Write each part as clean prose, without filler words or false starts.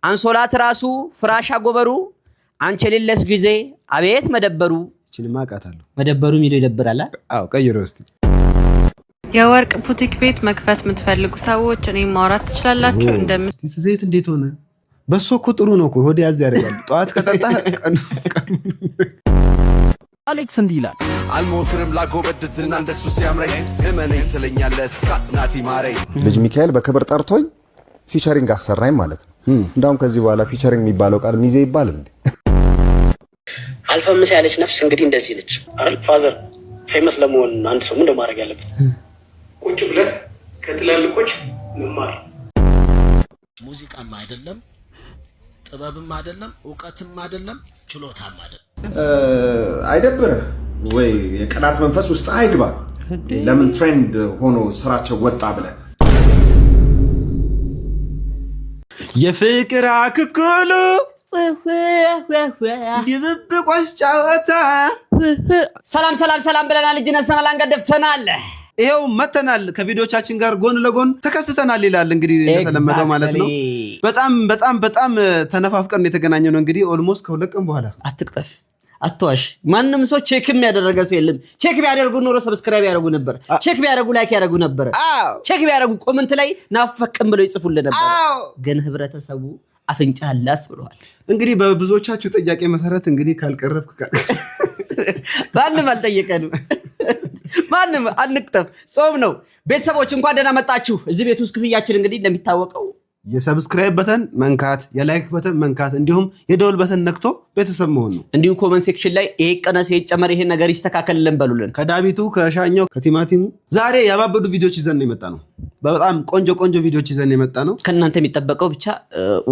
አንሶላት ራሱ ፍራሽ አጎበሩ አንቺ የሌለስ ጊዜ አቤት መደበሩ እቺንማ አቃታለሁ መደበሩ ሚለው ይደብራል አዎ ቀይሮ እስቲ የወርቅ ቡቲክ ቤት መክፈት የምትፈልጉ ሰዎች እኔ ማውራት ትችላላችሁ እንደምስቲ ዘይት እንዴት ሆነ በሶ እኮ ጥሩ ነው እኮ ሆድ ያዝ ያደርጋል ጧት ከጠጣ አሌክስ እንዲህ ይላል አልሞክርም ላጎበድትና እንደሱ ሲያምረኝ እመነኝ ትለኛለህ ስካትናቲ ማረኝ ልጅ ሚካኤል በክብር ጠርቶኝ ፊቸሪንግ አሰራኝ ማለት ነው እንዳውም ከዚህ በኋላ ፊቸሪንግ የሚባለው ቃል ሚዜ ይባል እንዴ አልፈምስ ያለች ነፍስ እንግዲህ እንደዚህ ነች አይደል ፋዘር ፌመስ ለመሆን አንድ ሰው ምን ማድረግ ያለበት ቁጭ ብለህ ከትላልቆች መማር ሙዚቃም አይደለም ጥበብም አይደለም ዕውቀትም አይደለም ችሎታም አይደለም አይደብርህ ወይ የቀናት መንፈስ ውስጥ አይግባ ለምን ትሬንድ ሆኖ ስራቸው ወጣ ብለ የፍቅር አክኩሉ ድብብቆሽ ጫወታ ሰላም ሰላም ሰላም ብለናል እጅ ነስተናል አንገደፍተናል ይሄው መተናል ከቪዲዮቻችን ጋር ጎን ለጎን ተከስተናል ይላል እንግዲህ ተለመደው ማለት ነው በጣም ተነፋፍቀን የተገናኘው ነው እንግዲህ ኦልሞስት ከሁለት ቀን በኋላ አትቅጠፍ አትዋሽ ማንንም ሰው ቼክም ያደረገ ሰው የለም ቼክ ቢያደርጉ ኖሮ ሰብስክራይብ ያደርጉ ነበር ቼክ ቢያደርጉ ላይክ ያደርጉ ነበር ቼክ ቢያደርጉ ኮሜንት ላይ ናፈቀም ብለው ይጽፉልን ነበር ግን ህብረተሰቡ አፍንጫ አላስ ብለዋል እንግዲህ በብዙዎቻችሁ ጥያቄ መሰረት እንግዲህ ካልቀረብክ ማንም አልጠየቀንም ማንም አንቅጠፍ ጾም ነው ቤተሰቦች እንኳን ደህና መጣችሁ እዚህ ቤት ውስጥ ክፍያችን እንግዲህ እንደሚታወቀው የሰብስክራይብ በተን መንካት የላይክ በተን መንካት እንዲሁም የደወል በተን ነክቶ ቤተሰብ መሆን ነው እንዲሁ ኮሜንት ሴክሽን ላይ ይሄ ቀነስ ይጨመር ይሄ ነገር ይስተካከልልን በሉልን ከዳቢቱ ከሻኛው ከቲማቲሙ ዛሬ ያባበዱ ቪዲዮዎች ይዘን ነው የመጣ ነው በጣም ቆንጆ ቪዲዮዎች ይዘን ነው የመጣ ነው ከናንተ የሚጠበቀው ብቻ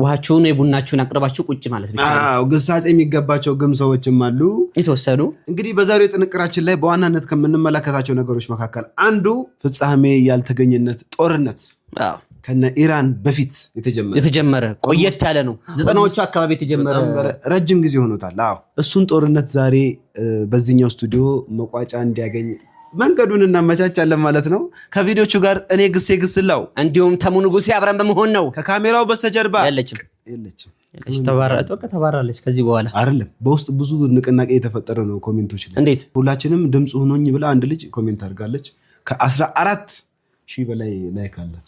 ውሃችሁን የቡናችሁን አቅርባችሁ ቁጭ ማለት ነው ግሳጼ የሚገባቸው ግም ሰዎችም አሉ የተወሰኑ እንግዲህ በዛሬው ጥንቅራችን ላይ በዋናነት ከምንመለከታቸው ነገሮች መካከል አንዱ ፍጻሜ ያልተገኘነት ጦርነት ከነ ኢራን በፊት የተጀመረ ቆየት ያለ ነው 90ዎቹ አካባቢ የተጀመረ ረጅም ጊዜ ሆኖታል እሱን ጦርነት ዛሬ በዚህኛው ስቱዲዮ መቋጫ እንዲያገኝ መንገዱን እናመቻቻለን ማለት ነው ከቪዲዮቹ ጋር እኔ ግስላው እንዲሁም ተሙንጉሴ አብረን በመሆን ነው ከካሜራው በስተጀርባ የለችም ተባራለች ከዚህ በኋላ አይደለም በውስጥ ብዙ ንቅናቄ የተፈጠረ ነው ኮሜንቶች ላይ እንዴት ሁላችንም ድምጽ ሆኖኝ ብላ አንድ ልጅ ኮሜንት አድርጋለች ከ14 ሺህ በላይ ላይክ አላት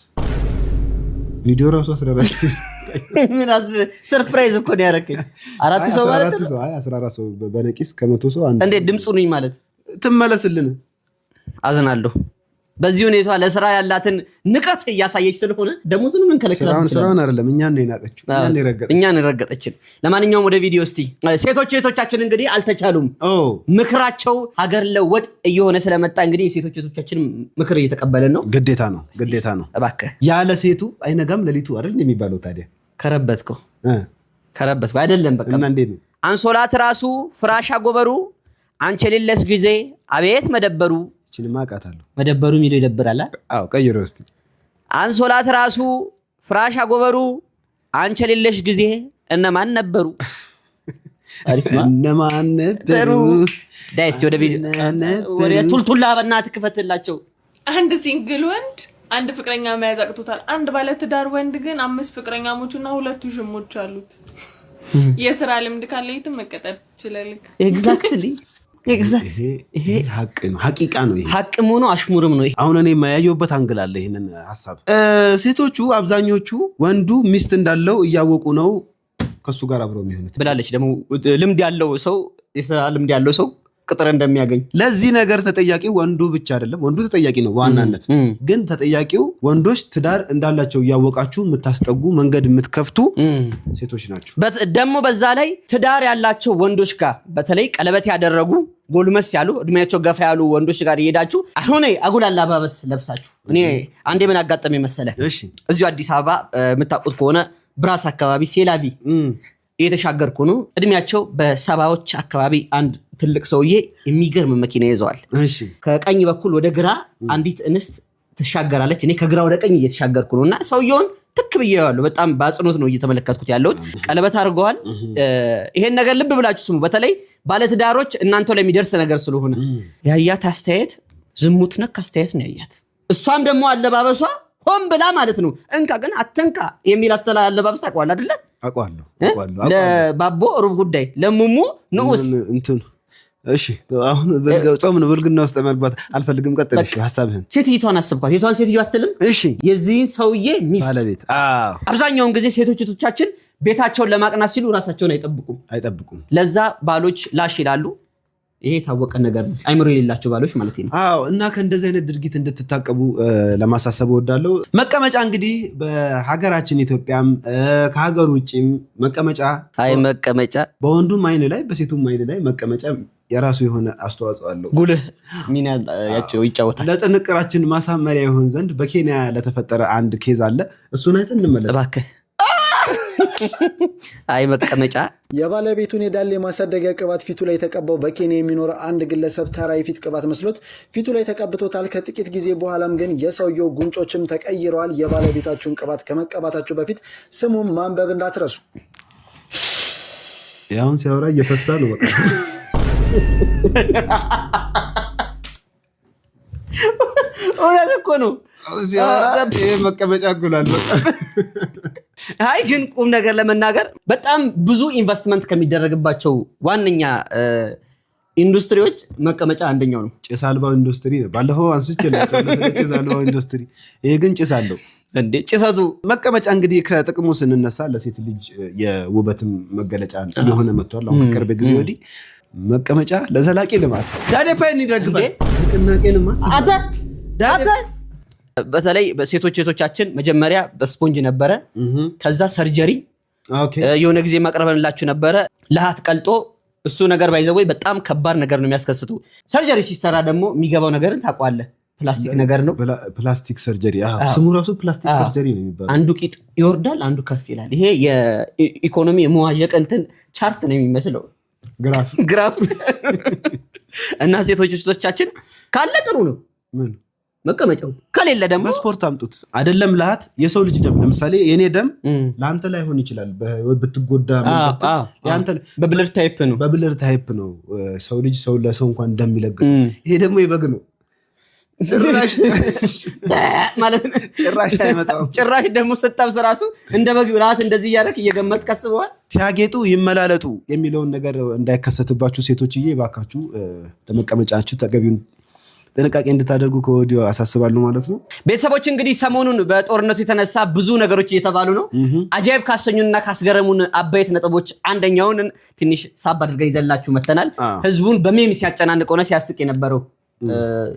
ቪዲዮ ራሱ 14 ምን ሰርፕራይዝ እኮ ነው ያረከኝ 4 ሰው ማለት ነው 14 ሰው በነቂስ ከ100 ሰው አንድ እንዴ ድምጹ ነኝ ማለት ትመለስልን አዝናለሁ በዚህ ሁኔታ ለስራ ያላትን ንቀት ያሳየች ስለሆነ ደሞዙን ምን ከለከላት ስራውን አይደለም እኛን ረገጠችን ለማንኛውም ወደ ቪዲዮ እስቲ ሴቶቻችን እንግዲህ አልተቻሉም ምክራቸው ሀገር ለወጥ እየሆነ ስለመጣ እንግዲህ ሴቶቻችን ምክር እየተቀበለን ነው ግዴታ ነው እባክህ ያለ ሴቱ አይነጋም ለሊቱ አይደል የሚባለው ታዲያ ከረበትከው አይደለም በቃ እና እንዴት ነው አንሶላት ራሱ ፍራሽ አጎበሩ አንቺ የሌለስ ጊዜ አቤት መደበሩ እቺንማ አቃታለሁ መደበሩ ሚለው ይደብራል አዎ ቀይሮ እስቲ አንሶላት ራሱ ፍራሽ አጎበሩ አንቺ የሌለሽ ጊዜ እነማን ነበሩ ዳይስ ወደ ቪዲዮ ወሬ ቱልቱላ በእናትህ ክፈትላቸው አንድ ሲንግል ወንድ አንድ ፍቅረኛ መያዝ አቅቶታል አንድ ባለ ትዳር ወንድ ግን 5 ፍቅረኛሞችና 2 ሽሞች አሉት የሥራ ልምድ ካለ የትም መቀጠል ይችላል ኤግዛክትሊ ይሄ ሐቅ ነው ሐቂቃ ነው ይሄ ሐቅም ሆኖ አሽሙርም ነው አሁን እኔ ማያየውበት አንግል አለ ይሄንን ሐሳብ ሴቶቹ አብዛኞቹ ወንዱ ሚስት እንዳለው እያወቁ ነው ከሱ ጋር አብረው የሚሆኑት ብላለች ደግሞ ልምድ ያለው ሰው የሥራ ልምድ ያለው ሰው ቅጥር እንደሚያገኝ ለዚህ ነገር ተጠያቂው ወንዱ ብቻ አይደለም ወንዱ ተጠያቂ ነው ዋናነት ግን ተጠያቂው ወንዶች ትዳር እንዳላቸው ያወቃችሁ የምታስጠጉ መንገድ የምትከፍቱ ሴቶች ናቸው ደግሞ በዛ ላይ ትዳር ያላቸው ወንዶች ጋር በተለይ ቀለበት ያደረጉ ጎልመስ ያሉ እድሜያቸው ገፋ ያሉ ወንዶች ጋር ይሄዳችሁ አሁን አጉል አለባበስ ለብሳችሁ እኔ አንዴ ምን አጋጠመኝ መሰለ እዚሁ አዲስ አበባ የምታውቁት ከሆነ ብራስ አካባቢ ሴላቪ እየተሻገርኩ ነው እድሜያቸው በሰባዎች አካባቢ አንድ ትልቅ ሰውዬ የሚገርም መኪና ይዘዋል ከቀኝ በኩል ወደ ግራ አንዲት እንስት ትሻገራለች እኔ ከግራ ወደ ቀኝ እየተሻገርኩ ነውና ሰውየውን ትክ ብዬዋለሁ በጣም ባጽኖት ነው እየተመለከትኩት ያለሁት ቀለበት አድርገዋል ይሄን ነገር ልብ ብላችሁ ስሙ በተለይ ባለትዳሮች እናንተው ላይ የሚደርስ ነገር ስለሆነ ያያት አስተያየት ዝሙት ነክ አስተያየት ነው ያያት እሷም ደግሞ አለባበሷ ሆን ብላ ማለት ነው። እንካ ግን አትንካ የሚል አስተላለባበስ ታውቀዋለህ አይደለ? አውቀዋለሁ። ለባቦ ሩብ ጉዳይ ለሙሙ ንዑስ እንትን እሺ አሁን ጾም ነው ብልግና ውስጥ መግባት አልፈልግም። ቀጥል እሺ ሐሳብህን። ሴትዮዋን አስብኳት። የቷን ሴትዮ አትልም? እሺ የዚህን ሰውዬ ሚስት ባለቤት። አብዛኛውን ጊዜ ሴቶቻችን ቤታቸውን ለማቅናት ሲሉ ራሳቸውን አይጠብቁም። ለዛ ባሎች ላሽ ይላሉ። ይሄ የታወቀ ነገር ነው። አይምሮ የሌላቸው ባሎች ማለት ነው። እና ከእንደዚህ አይነት ድርጊት እንድትታቀቡ ለማሳሰብ እወዳለሁ። መቀመጫ እንግዲህ በሀገራችን ኢትዮጵያም ከሀገር ውጭም መቀመጫ በወንዱም አይን ላይ በሴቱም አይን ላይ መቀመጫ የራሱ የሆነ አስተዋጽኦ አለው። ጉልህ ሚና ይጫወታል። ለጥንቅራችን ማሳመሪያ ይሆን ዘንድ በኬንያ ለተፈጠረ አንድ ኬዝ አለ። እሱን አይተን እንመለስ እባክህ። መቀመጫ የባለቤቱን የዳሌ ማሳደጊያ ቅባት ፊቱ ላይ ተቀባው በኬንያ የሚኖር አንድ ግለሰብ ተራ የፊት ቅባት መስሎት ፊቱ ላይ ተቀብቶታል። ከጥቂት ጊዜ በኋላም ግን የሰውየው ጉንጮችም ተቀይረዋል። የባለቤታችሁን ቅባት ከመቀባታችሁ በፊት ስሙን ማንበብ እንዳትረሱ። ያውን ሲያወራ እየፈሳ ነው በቃ እውነት እኮ ነው። ይሄ መቀመጫ ጉላል በቃ ግን ቁም ነገር ለመናገር በጣም ብዙ ኢንቨስትመንት ከሚደረግባቸው ዋነኛ ኢንዱስትሪዎች መቀመጫ አንደኛው ነው። ጭስ አልባው ኢንዱስትሪ ነው። ባለፈው አንስቼላችሁ ጭስ አልባው ኢንዱስትሪ። ይሄ ግን ጭስ አለው እንዴ? ጭሰቱ መቀመጫ እንግዲህ ከጥቅሙ ስንነሳ ለሴት ልጅ የውበትም መገለጫ የሆነ መጥቷል። አሁን ቅርብ ጊዜ ወዲህ መቀመጫ ለዘላቂ ልማት ዳዴፓይን ይደግፋል። ንቅናቄን ማስአታ በተለይ በሴቶቻችን መጀመሪያ በስፖንጅ ነበረ፣ ከዛ ሰርጀሪ የሆነ ጊዜ ማቅረብላችሁ ነበረ ለሃት ቀልጦ። እሱ ነገር ባይዘወይ በጣም ከባድ ነገር ነው የሚያስከስቱ። ሰርጀሪ ሲሰራ ደግሞ የሚገባው ነገርን ታውቀዋለህ፣ ፕላስቲክ ነገር ነው። ፕላስቲክ ሰርጀሪ ስሙ ራሱ ፕላስቲክ ሰርጀሪ ነው የሚባለው። አንዱ ቂጥ ይወርዳል፣ አንዱ ከፍ ይላል። ይሄ የኢኮኖሚ የመዋዠቅ እንትን ቻርት ነው የሚመስለው ግራፍ እና ሴቶቻችን ካለ ጥሩ ነው መቀመጫው፣ ከሌለ ደግሞ በስፖርት አምጡት። አይደለም ለሃት የሰው ልጅ ደም ለምሳሌ የኔ ደም ለአንተ ላይሆን ይችላል። ብትጎዳ በብለድ ታይፕ ነው ሰው ልጅ ሰው ለሰው እንኳን ደም ይለግስ። ይሄ ደግሞ የበግ ነው ማለት ነው። ጭራሽ ደግሞ ስጠብስ ራሱ እንደ በግ ለሃት እንደዚህ እያደረክ እየገመት ቀስበዋል። ሲያጌጡ ይመላለጡ የሚለውን ነገር እንዳይከሰትባችሁ ሴቶችዬ እባካችሁ ለመቀመጫችሁ ተገቢውን ጥንቃቄ እንድታደርጉ ከወዲሁ አሳስባለሁ ማለት ነው። ቤተሰቦች እንግዲህ ሰሞኑን በጦርነቱ የተነሳ ብዙ ነገሮች እየተባሉ ነው። አጃይብ ካሰኙንና ካስገረሙን አበይት ነጥቦች አንደኛውን ትንሽ ሳብ አድርገን ይዘላችሁ መተናል። ህዝቡን በሜም ሲያጨናንቀውና ሲያስቅ የነበረው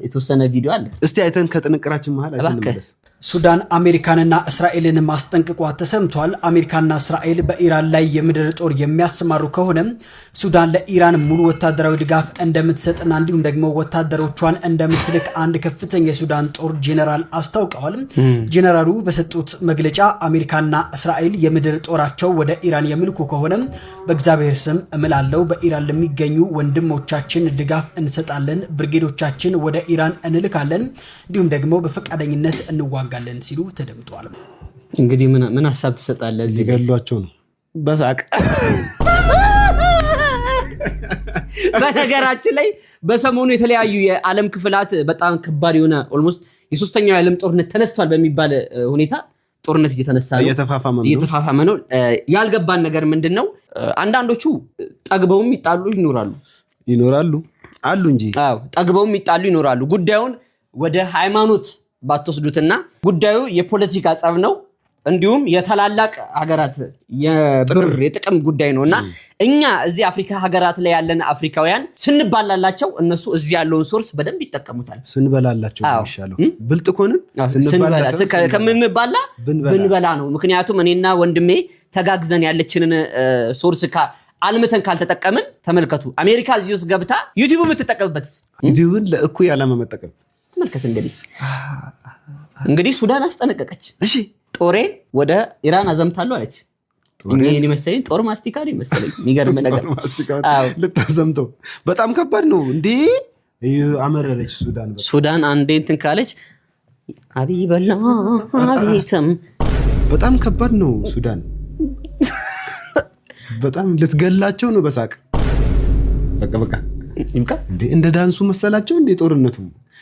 የተወሰነ ቪዲዮ አለ። እስቲ አይተን ከጥንቅራችን መሃል አይተን እንመለስ። ሱዳን አሜሪካንና እስራኤልን ማስጠንቀቋ ተሰምቷል። አሜሪካና እስራኤል በኢራን ላይ የምድር ጦር የሚያሰማሩ ከሆነ ሱዳን ለኢራን ሙሉ ወታደራዊ ድጋፍ እንደምትሰጥና እንዲሁም ደግሞ ወታደሮቿን እንደምትልክ አንድ ከፍተኛ የሱዳን ጦር ጄኔራል አስታውቀዋል። ጄኔራሉ በሰጡት መግለጫ አሜሪካና እስራኤል የምድር ጦራቸው ወደ ኢራን የሚልኩ ከሆነ በእግዚአብሔር ስም እምላለሁ በኢራን ለሚገኙ ወንድሞቻችን ድጋፍ እንሰጣለን፣ ብርጌዶቻችን ወደ ኢራን እንልካለን፣ እንዲሁም ደግሞ በፈቃደኝነት እንዋጋለን ሲሉ ተደምጧል። እንግዲህ ምን ሐሳብ ትሰጣለህ? እዚህ ገሏቸው ነው በሳቅ በነገራችን ላይ በሰሞኑ የተለያዩ የዓለም ክፍላት በጣም ከባድ የሆነ ኦልሞስት የሶስተኛው የዓለም ጦርነት ተነስቷል በሚባል ሁኔታ ጦርነት እየተነሳ ነው፣ እየተፋፋመ ነው። ያልገባን ነገር ምንድነው? አንዳንዶቹ ጠግበውም ይጣሉ ይኖራሉ አሉ እንጂ ጠግበውም ይጣሉ ይኖራሉ። ጉዳዩን ወደ ሃይማኖት ባትወስዱትና ጉዳዩ የፖለቲካ ጸብ ነው፣ እንዲሁም የታላላቅ ሀገራት የብር የጥቅም ጉዳይ ነውና እኛ እዚህ አፍሪካ ሀገራት ላይ ያለን አፍሪካውያን ስንባላላቸው እነሱ እዚህ ያለውን ሶርስ በደንብ ይጠቀሙታል። ስንበላላቸው ይሻለው ብልጥ ኮንን ከምንባላ ብንበላ ነው። ምክንያቱም እኔና ወንድሜ ተጋግዘን ያለችንን ሶርስ አልምተን ካልተጠቀምን ተመልከቱ። አሜሪካ እዚህ ውስጥ ገብታ ዩቲዩብ የምትጠቀምበት ዩቲዩብን ለእኩይ ዓላማ መጠቀም ተመልከት። እንግዲህ ሱዳን አስጠነቀቀች። እሺ ጦሬን ወደ ኢራን አዘምታለሁ አለች። እኔ መሰለኝ ጦር ማስቲካ ነው መሰለኝ። የሚገርም ነገር ልታዘምተው በጣም ከባድ ነው እንዴ! አመረረች ሱዳን አንዴ እንትን ካለች አብይ በላ አብይተም በጣም ከባድ ነው። ሱዳን በጣም ልትገላቸው ነው በሳቅ በቃ ይምካ እንደ ዳንሱ መሰላቸው እንደ ጦርነቱ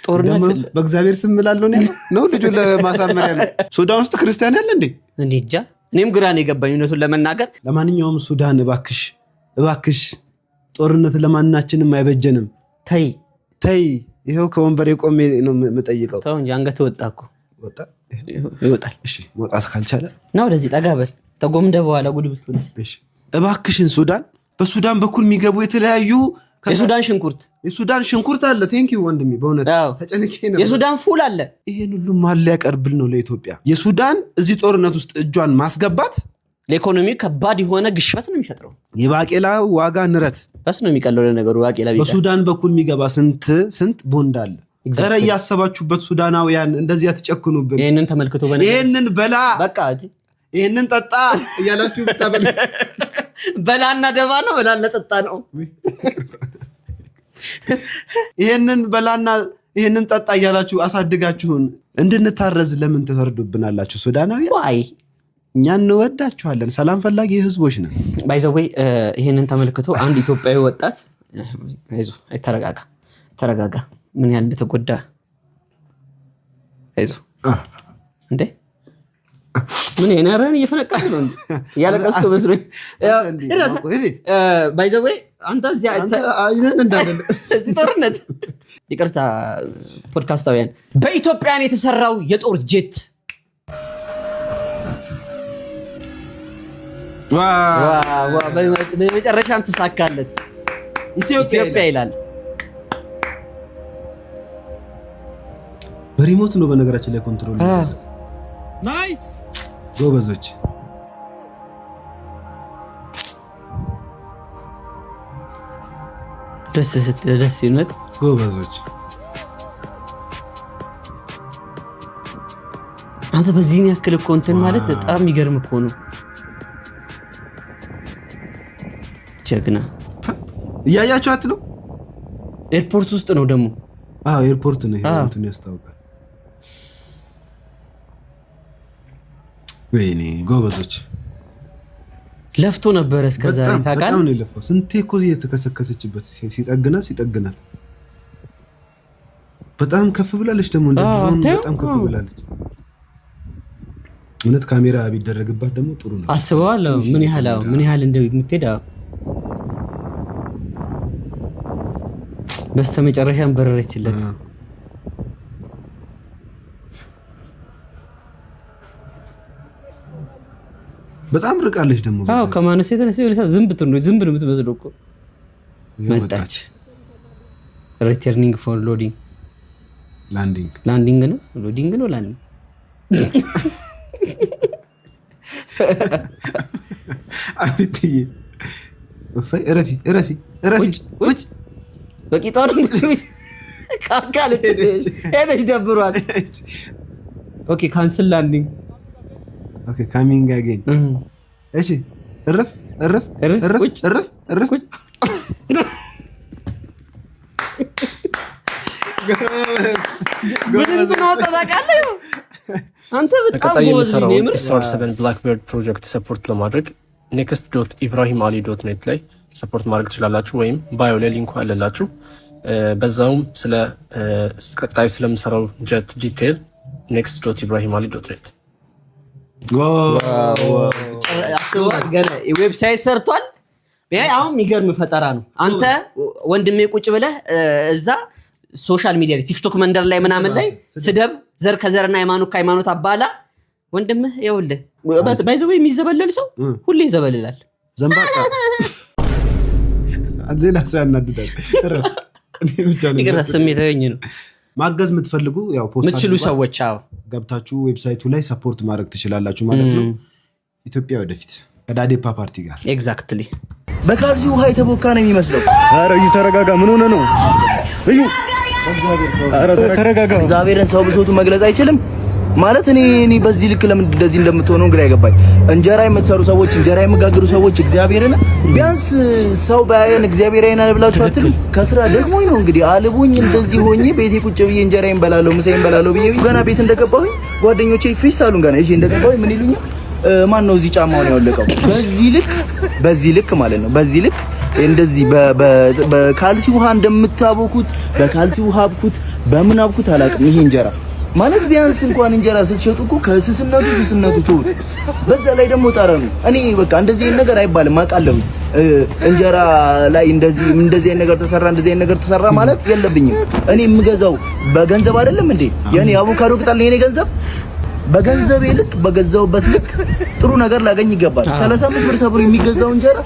ጦርነት በእግዚአብሔር ስም እላለሁ ነው ልጁ ለማሳመሪያ ነው። ሱዳን ውስጥ ክርስቲያን ያለ እንዴ? እንጃ እኔም ግራ ነው የገባኝ እውነቱን ለመናገር። ለማንኛውም ሱዳን እባክሽ ጦርነት ለማናችንም አይበጀንም። ተይ ይሄው ከወንበሬ ቆሜ ነው የምጠይቀው። ተው እንጂ አንገት ወጣ እኮ ይወጣል። እሺ መውጣት ካልቻለ ነው ወደዚህ ጠጋ በል ተጎምደ በኋላ ጉድ ብትሆንስ። እሺ እባክሽን ሱዳን በሱዳን በኩል የሚገቡ የተለያዩ የሱዳን ሽንኩርት አለ። ቴንክ ዩ ወንድሜ በእውነት ተጨንቄ ነበር። የሱዳን ፉል አለ። ይሄን ሁሉ ማን ሊያቀርብል ነው ለኢትዮጵያ? የሱዳን እዚህ ጦርነት ውስጥ እጇን ማስገባት ለኢኮኖሚ ከባድ የሆነ ግሽበት ነው የሚፈጥረው። የባቄላ ዋጋ ንረት በስ ነው የሚቀለው ለነገሩ ባቄላ ቢጫ። በሱዳን በኩል የሚገባ ስንት ቦንድ አለ። ዘረ ያሰባችሁበት ሱዳናውያን እንደዚህ አትጨክኑብን። ይሄንን ተመልክቶ ይሄንን በላ በቃ ይሄንን ጠጣ እያላችሁ ብታበል በላና ደባ ነው በላና ጠጣ ነው። ይሄንን በላና ይሄንን ጠጣ እያላችሁ አሳድጋችሁን እንድንታረዝ ለምን ትፈርዱብናላችሁ? ሱዳናውያን ዋይ እኛ እንወዳችኋለን። ሰላም ፈላጊ ህዝቦች ነን። ባይ ዘ ዌይ ይሄንን ተመልክቶ አንድ ኢትዮጵያዊ ወጣት አይዞህ ተረጋጋ ምን ያህል እንደተጎዳ አይዞህ እንዴ ምን የነረን እየፈነቀለ ነው እንዴ? ያለቀስኩ መስሎኝ። ባይ ዘ ዌይ አንተ እዚህ አይነን እንዳለ እዚህ ጦርነት ይቅርታ ፖድካስታውያን በኢትዮጵያን የተሰራው የጦር ጄት ዋው በመጨረሻም ተሳካለት። ኢትዮጵያ ይላል። በሪሞት ነው በነገራችን ላይ ኮንትሮል። ናይስ ጎበዞች። ደስ ይነት ጎበዞች። አንተ በዚህን ያክል እኮ እንትን ማለት በጣም የሚገርም እኮ ነው። ጀግና እያያችኋት ነው። ኤርፖርት ውስጥ ነው ደግሞ። ኤርፖርት ነው። ይሄ እንትን ያስታውቃል። ወይኔ ጎበዞች ለፍቶ ነበር እስከዛሬ ታውቃለህ። በጣም ነው ለፈው። ስንቴ እኮ እየተከሰከሰችበት ሲጠግናት በጣም ከፍ ብላለች። ደግሞ እንደዚህ በጣም ከፍ ብላለች። እውነት ካሜራ ቢደረግባት ደግሞ ጥሩ ነው። አስበዋለሁ ምን ያህል እንደምትሄድ። በስተመጨረሻም በረረችለት። በጣም ርቃለች ደግሞ። ከማነስ የተነሳ ዝንብ ነው የምትመስለው እኮ። መጣች። ሪተርኒንግ ፎር ሎዲንግ ላንዲንግ ነው ሎዲንግ ነው ላንዲንግ። አብትዬ እረፊ በቂጣ ነው ካካለ ሄደች ደብሯት። ኦኬ ካንስል ላንዲንግ ኦኬ ካሚንግ አገኝ። እሺ እረፍ አንተ በጣም ጎበዝ ነህ። SR7 ብላክበርድ ፕሮጀክት ሰፖርት ለማድረግ next.ibrahimali.net ላይ ሰፖርት ማድረግ ትችላላችሁ፣ ወይም ባዮ ላይ ሊንኩ አለላችሁ። በዛውም ስለ ቀጣይ ስለምሰራው ጀት ዲቴል next.ibrahimali.net ዌብሳይት ሰርቷል። አሁን የሚገርም ፈጠራ ነው። አንተ ወንድሜ ቁጭ ብለህ እዛ ሶሻል ሚዲያ ቲክቶክ መንደር ላይ ምናምን ላይ ስደብ ዘር ከዘርና ሃይማኖት ከሃይማኖት አባላ ወንድምህ ይኸውልህ ባይዘው የሚዘበለል ሰው ሁሌ ይዘበልላል። ዘንባታ ሌላ ሰው ያናድዳል። ይቅርታ ስሜታዊ ነው። ማገዝ የምትፈልጉ ያው ፖስት ምትችሉ ሰዎች ገብታችሁ ዌብሳይቱ ላይ ሰፖርት ማድረግ ትችላላችሁ ማለት ነው። ኢትዮጵያ ወደፊት ከዳዴፓ ፓርቲ ጋር ኤግዛክትሊ። በካርዚ ውሃ የተቦካ ነው የሚመስለው። ኧረ እዩ ተረጋጋ። ምን ሆነ ነው? እዩ ኧረ ተረጋጋ። እግዚአብሔርን ሰው ብሶቱ መግለጽ አይችልም ማለት እኔ በዚህ ልክ ለምን እንደዚህ እንደምትሆነው ግራ አይገባኝ። እንጀራ የምትሰሩ ሰዎች፣ እንጀራ የምጋግሩ ሰዎች እግዚአብሔርን ቢያንስ ሰው ባያየን እግዚአብሔር አይናል ብላችሁ አትሉ? ከስራ ደግሞኝ ነው እንግዲህ አልቦኝ እንደዚህ ሆኜ ቤቴ ቁጭ ብዬ እንጀራዬን በላለሁ ምሳዬን በላለሁ ብዬ ገና ቤት እንደገባሁኝ ጓደኞቼ ፌስታሉን ገና እሺ እንደገባሁኝ ምን ይሉኛል? ማን ነው እዚህ ጫማውን ያወለቀው? በዚህ ልክ ማለት ነው። በዚህ ልክ እንደዚህ በካልሲ ውሃ እንደምታቦኩት በካልሲ ውሃ አብኩት በምን አብኩት አላውቅም። ይሄ እንጀራ ማለት ቢያንስ እንኳን እንጀራ ስትሸጡ እኮ ከስስነቱ ተውት። በዛ ላይ ደግሞ ጠረኑ እኔ በቃ እንደዚህ ነገር አይባልም አውቃለሁ። እንጀራ ላይ እንደዚህ ነገር ተሰራ ማለት የለብኝም። እኔ የምገዛው በገንዘብ አይደለም እንዴ? የኔ አቮካዶ ቅጠል የኔ ገንዘብ በገንዘብ ልክ በገዛውበት ልክ ጥሩ ነገር ላገኝ ይገባል። 35 ብር ተብሎ የሚገዛው እንጀራ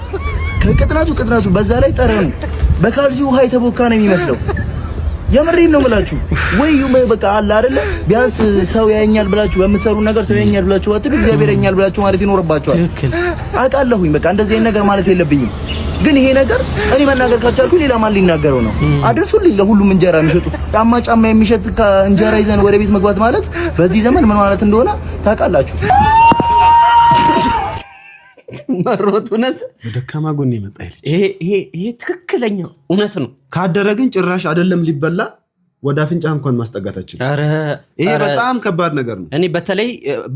ከቅጥናቱ በዛ ላይ ጠረኑ በካልሲ ውሃ የተቦካ ነው የሚመስለው። የምሬን ነው የምላችሁ። ወይ በቃ አለ አይደለ ቢያንስ ሰው ያየኛል ብላችሁ በምትሰሩ ነገር ሰው ያየኛል ብላችሁ አትሉ፣ እግዚአብሔር ያየኛል ብላችሁ ማለት ይኖርባችኋል። አውቃለሁኝ በቃ እንደዚህ አይነት ነገር ማለት የለብኝም። ግን ይሄ ነገር እኔ መናገር ካልቻልኩ ሌላ ማን ሊናገረው ነው? አድርሱልኝ ለሁሉም እንጀራ የሚሸጡት። ጫማ የሚሸጥ እንጀራ ይዘን ወደ ቤት መግባት ማለት በዚህ ዘመን ምን ማለት እንደሆነ ታውቃላችሁ። መሮት እውነት በደካማ ጎን የመጣ ይሄ ትክክለኛው እውነት ነው። ካደረ ግን ጭራሽ አይደለም ሊበላ ወደ አፍንጫ እንኳን ማስጠጋታችን ይሄ በጣም ከባድ ነገር ነው። እኔ በተለይ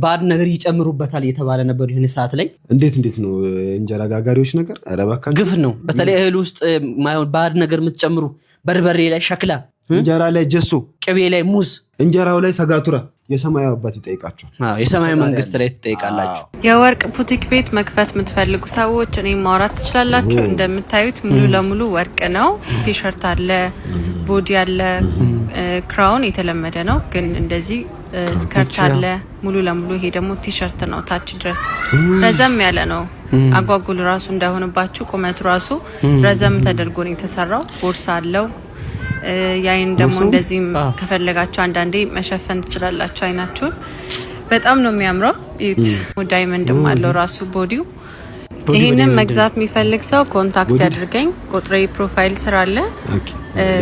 ባድ ነገር ይጨምሩበታል እየተባለ ነበር የሆነ ሰዓት ላይ። እንዴት ነው እንጀራ ጋጋሪዎች ነገር አረባካ ግፍ ነው። በተለይ እህል ውስጥ ማይሆን ባድ ነገር የምትጨምሩ በርበሬ ላይ ሸክላ፣ እንጀራ ላይ ጀሶ፣ ቅቤ ላይ ሙዝ፣ እንጀራው ላይ ሰጋቱራ የሰማያዊ አባት ይጠይቃቸው። የሰማያዊ መንግስት ላይ ትጠይቃላችሁ። የወርቅ ቡቲክ ቤት መክፈት የምትፈልጉ ሰዎች እኔ ማውራት ትችላላችሁ። እንደምታዩት ሙሉ ለሙሉ ወርቅ ነው። ቲሸርት አለ፣ ቦዲ አለ፣ ክራውን የተለመደ ነው። ግን እንደዚህ ስከርት አለ ሙሉ ለሙሉ። ይሄ ደግሞ ቲሸርት ነው። ታች ድረስ ረዘም ያለ ነው። አጓጉል ራሱ እንዳይሆንባችሁ ቁመቱ ራሱ ረዘም ተደርጎ ነው የተሰራው። ቦርሳ አለው። ያይን ደግሞ እንደዚህ ከፈለጋችሁ አንዳንዴ መሸፈን ትችላላችሁ አይናችሁን። በጣም ነው የሚያምረው። እዩት። ዳይመንድም አለው ራሱ ቦዲው። ይሄንን መግዛት የሚፈልግ ሰው ኮንታክት ያድርገኝ። ቁጥሬ ፕሮፋይል ስራ አለ።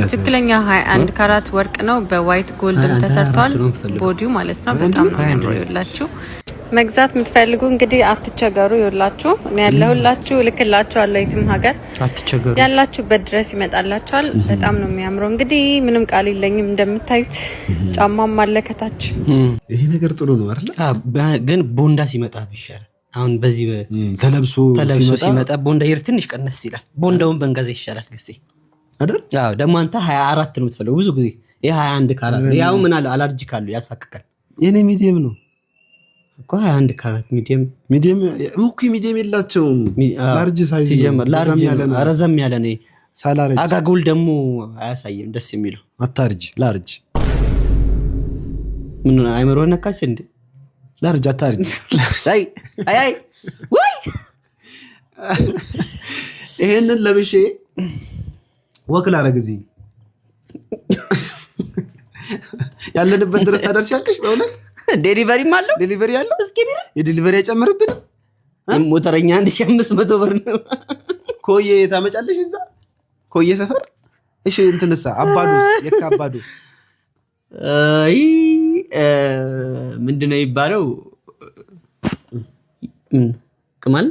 ትክክለኛ 21 ካራት ወርቅ ነው። በዋይት ጎልድም ተሰርቷል ቦዲው ማለት ነው። በጣም ነው የሚያምረው። ይላችሁ መግዛት የምትፈልጉ እንግዲህ አትቸገሩ። ይላችሁ እኔ ያለሁላችሁ ልክላችኋለሁ። የትም ሀገር አትቸገሩ፣ ያላችሁበት ድረስ ይመጣላችኋል። በጣም ነው የሚያምረው። እንግዲህ ምንም ቃል የለኝም። እንደምታዩት ጫማም አለ ከታች። ይሄ ነገር ጥሩ ነው አይደል? ግን ቦንዳ ሲመጣ ይሻላል። አሁን በዚህ ተለብሶ ሲመጣ ቦንዳ ይር ትንሽ ቀነስ ይላል። ቦንዳውን በእንገዛ ይሻላል ግስቲ አይደል? አዎ ደግሞ አንተ 24 ነው የምትፈልገው ብዙ ጊዜ። ይሄ 21 ካራት ያው ምን አለ አለርጂክ አለው ያሳክካል። የኔ ሚዲየም ነው እኮ 21 ካራት ሚዲየም እኮ ሚዲየም የላቸውም። ላርጅ ሳይዝ ሲጀምር ላርጅ ረዘም ያለ ነው። ሳላርጅ አጋጎል ደግሞ አያሳየም ደስ የሚለው አታርጅ ላርጅ ምን አይመሮ ነካች እንዴ? ላርጅ አታርጅ አይ ወይ ይሄንን ለብሼ ወክል አረግዚ ያለንበት ድረስ ታደርሻለሽ በእውነት ዴሊቨሪም አለው። ዴሊቨሪ አለው። እስኪ ቢራ የዴሊቨሪ አይጨምርብንም? ሞተረኛ 1500 ብር ነው። ኮዬ ታመጫለሽ እዛ ኮዬ ሰፈር። እሺ እንትንሳ አባዱስ የካባዱ አይ ምንድነው ይባለው? ከማል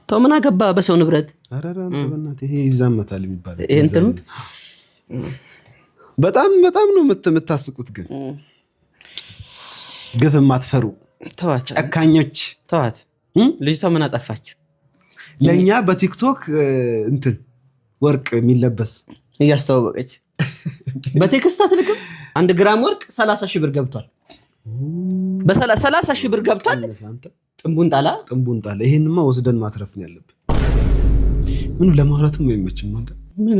ተመና ገባ በሰው ንብረት። አራራ አንተ ይሄ ይዛመታል የሚባለው እንትኑ በጣም ነው የምታስቁት። ግን ግፍ የማትፈሩ ተዋት፣ ጨካኞች ተዋት። ልጅቷ ምን አጠፋች? ለኛ በቲክቶክ እንትን ወርቅ የሚለበስ እያስተዋወቀች በቴክስት አትልክም። 1 ግራም ወርቅ 30 ሺህ ብር ገብቷል። በ30 ሺህ ብር ገብቷል። ጥንቡን ጣላ። ይሄንማ ወስደን ማትረፍ ነው ያለብን። ምን ለማውራትም አይመችም ማለት ምን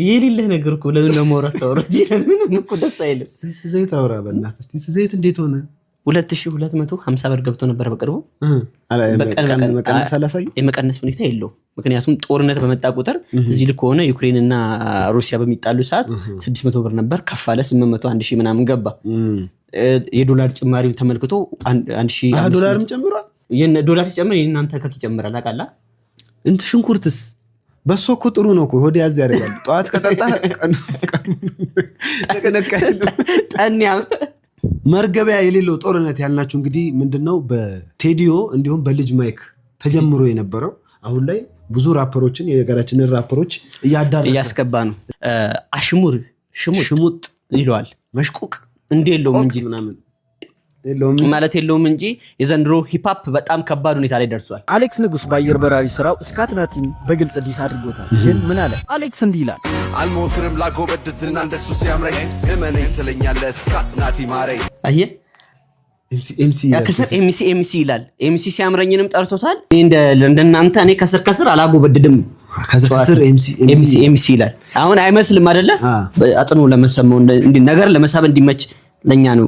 የሌለ ነገር እኮ ለምን ለማውራት ታወራች? ምንም እኮ ደስ አይልም። ዘይት አውራ በእናትህ እስቲ። ዘይት እንዴት ሆነ? 2250 ብር ገብቶ ነበር በቅርቡ። መቀነስ አላሳየም። የመቀነስ ሁኔታ የለውም። ምክንያቱም ጦርነት በመጣ ቁጥር እዚህ ልክ ሆነ ዩክሬን እና ሩሲያ በሚጣሉ ሰዓት 600 ብር ነበር፣ ከፍ አለ 800 1000 ምናምን ገባ። የዶላር ጭማሪውን ተመልክቶ 1000 ዶላርም ጨምሯል። ዶላር ሲጨምር የእናንተ ከክ ይጨምራል ታውቃለህ። እንትን ሽንኩርትስ በሶ እኮ ጥሩ ነው እኮ ሆዴ ያዝ ያደርጋል። ጠዋት ከጠጣ ጠንያ መርገቢያ የሌለው ጦርነት ያልናችሁ እንግዲህ ምንድነው በቴዲዮ እንዲሁም በልጅ ማይክ ተጀምሮ የነበረው አሁን ላይ ብዙ ራፐሮችን የሀገራችንን ራፐሮች እያስገባ ነው። አሽሙር ሽሙጥ ይለዋል። መሽቁቅ እንዴ የለውም እንጂ ምናምን ማለት የለውም እንጂ የዘንድሮ ሂፕ ሆፕ በጣም ከባድ ሁኔታ ላይ ደርሷል። አሌክስ ንጉስ በአየር በራሪ ስራው ስካትናቲን በግልጽ ዲስ አድርጎታል። ግን ምን አለ አሌክስ? እንዲህ ይላል አልሞክርም ላጎበድድና እንደሱ ሲያምረኝ እመነኝ ትለኛለህ ስካትናቲ ማረኝ። አየህ ኤምሲ ይላል። ኤምሲ ሲያምረኝንም ጠርቶታል። እንደናንተ እኔ ከስር አላጎበድድም ከስር ኤምሲ ይላል። አሁን አይመስልም አይደለ? አጥኑ ለመሰማው ነገር ለመሳብ እንዲመች ለኛ ነው።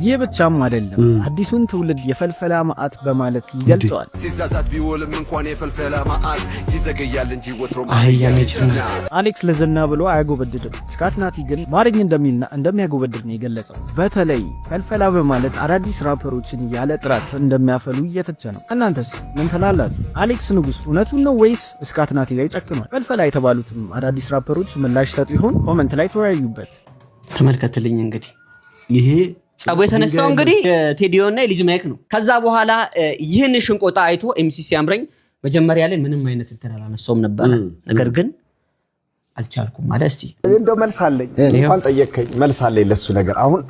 ይህ ብቻም አይደለም፣ አዲሱን ትውልድ የፈልፈላ ማአት በማለት ይገልጸዋል። ሲዛዛት ቢወልም እንኳን የፈልፈላ ማአት ይዘገያል እንጂ ወትሮ አሌክስ ለዝና ብሎ አያጎበድድም። ስካትናቲ ግን ማረኝ እንደሚልና እንደሚያጎበድድ ነው የገለጸው። በተለይ ፈልፈላ በማለት አዳዲስ ራፐሮችን ያለ ጥራት እንደሚያፈሉ እየተቸ ነው። እናንተስ ምን ትላላችሁ? አሌክስ ንጉስ እውነቱን ነው ወይስ ስካትናቲ ላይ ጨክኗል? ፈልፈላ የተባሉትም አዳዲስ ራፐሮች ምላሽ ሰጡ ይሆን? ኮሜንት ላይ ተወያዩበት። ተመልከትልኝ እንግዲህ ይሄ ጸቡ የተነሳው እንግዲህ ቴዲዮ እና ልጅ ማይክ ነው። ከዛ በኋላ ይህን ሽንቆጣ አይቶ ኤምሲ ሲያምረኝ መጀመሪያ ላይ ምንም አይነት እንትን አላነሳውም ነበር። ነገር ግን አልቻልኩም ማለት እስቲ እንደው መልስ አለኝ እንኳን ጠየቀኝ መልስ አለኝ ለሱ ነገር። አሁን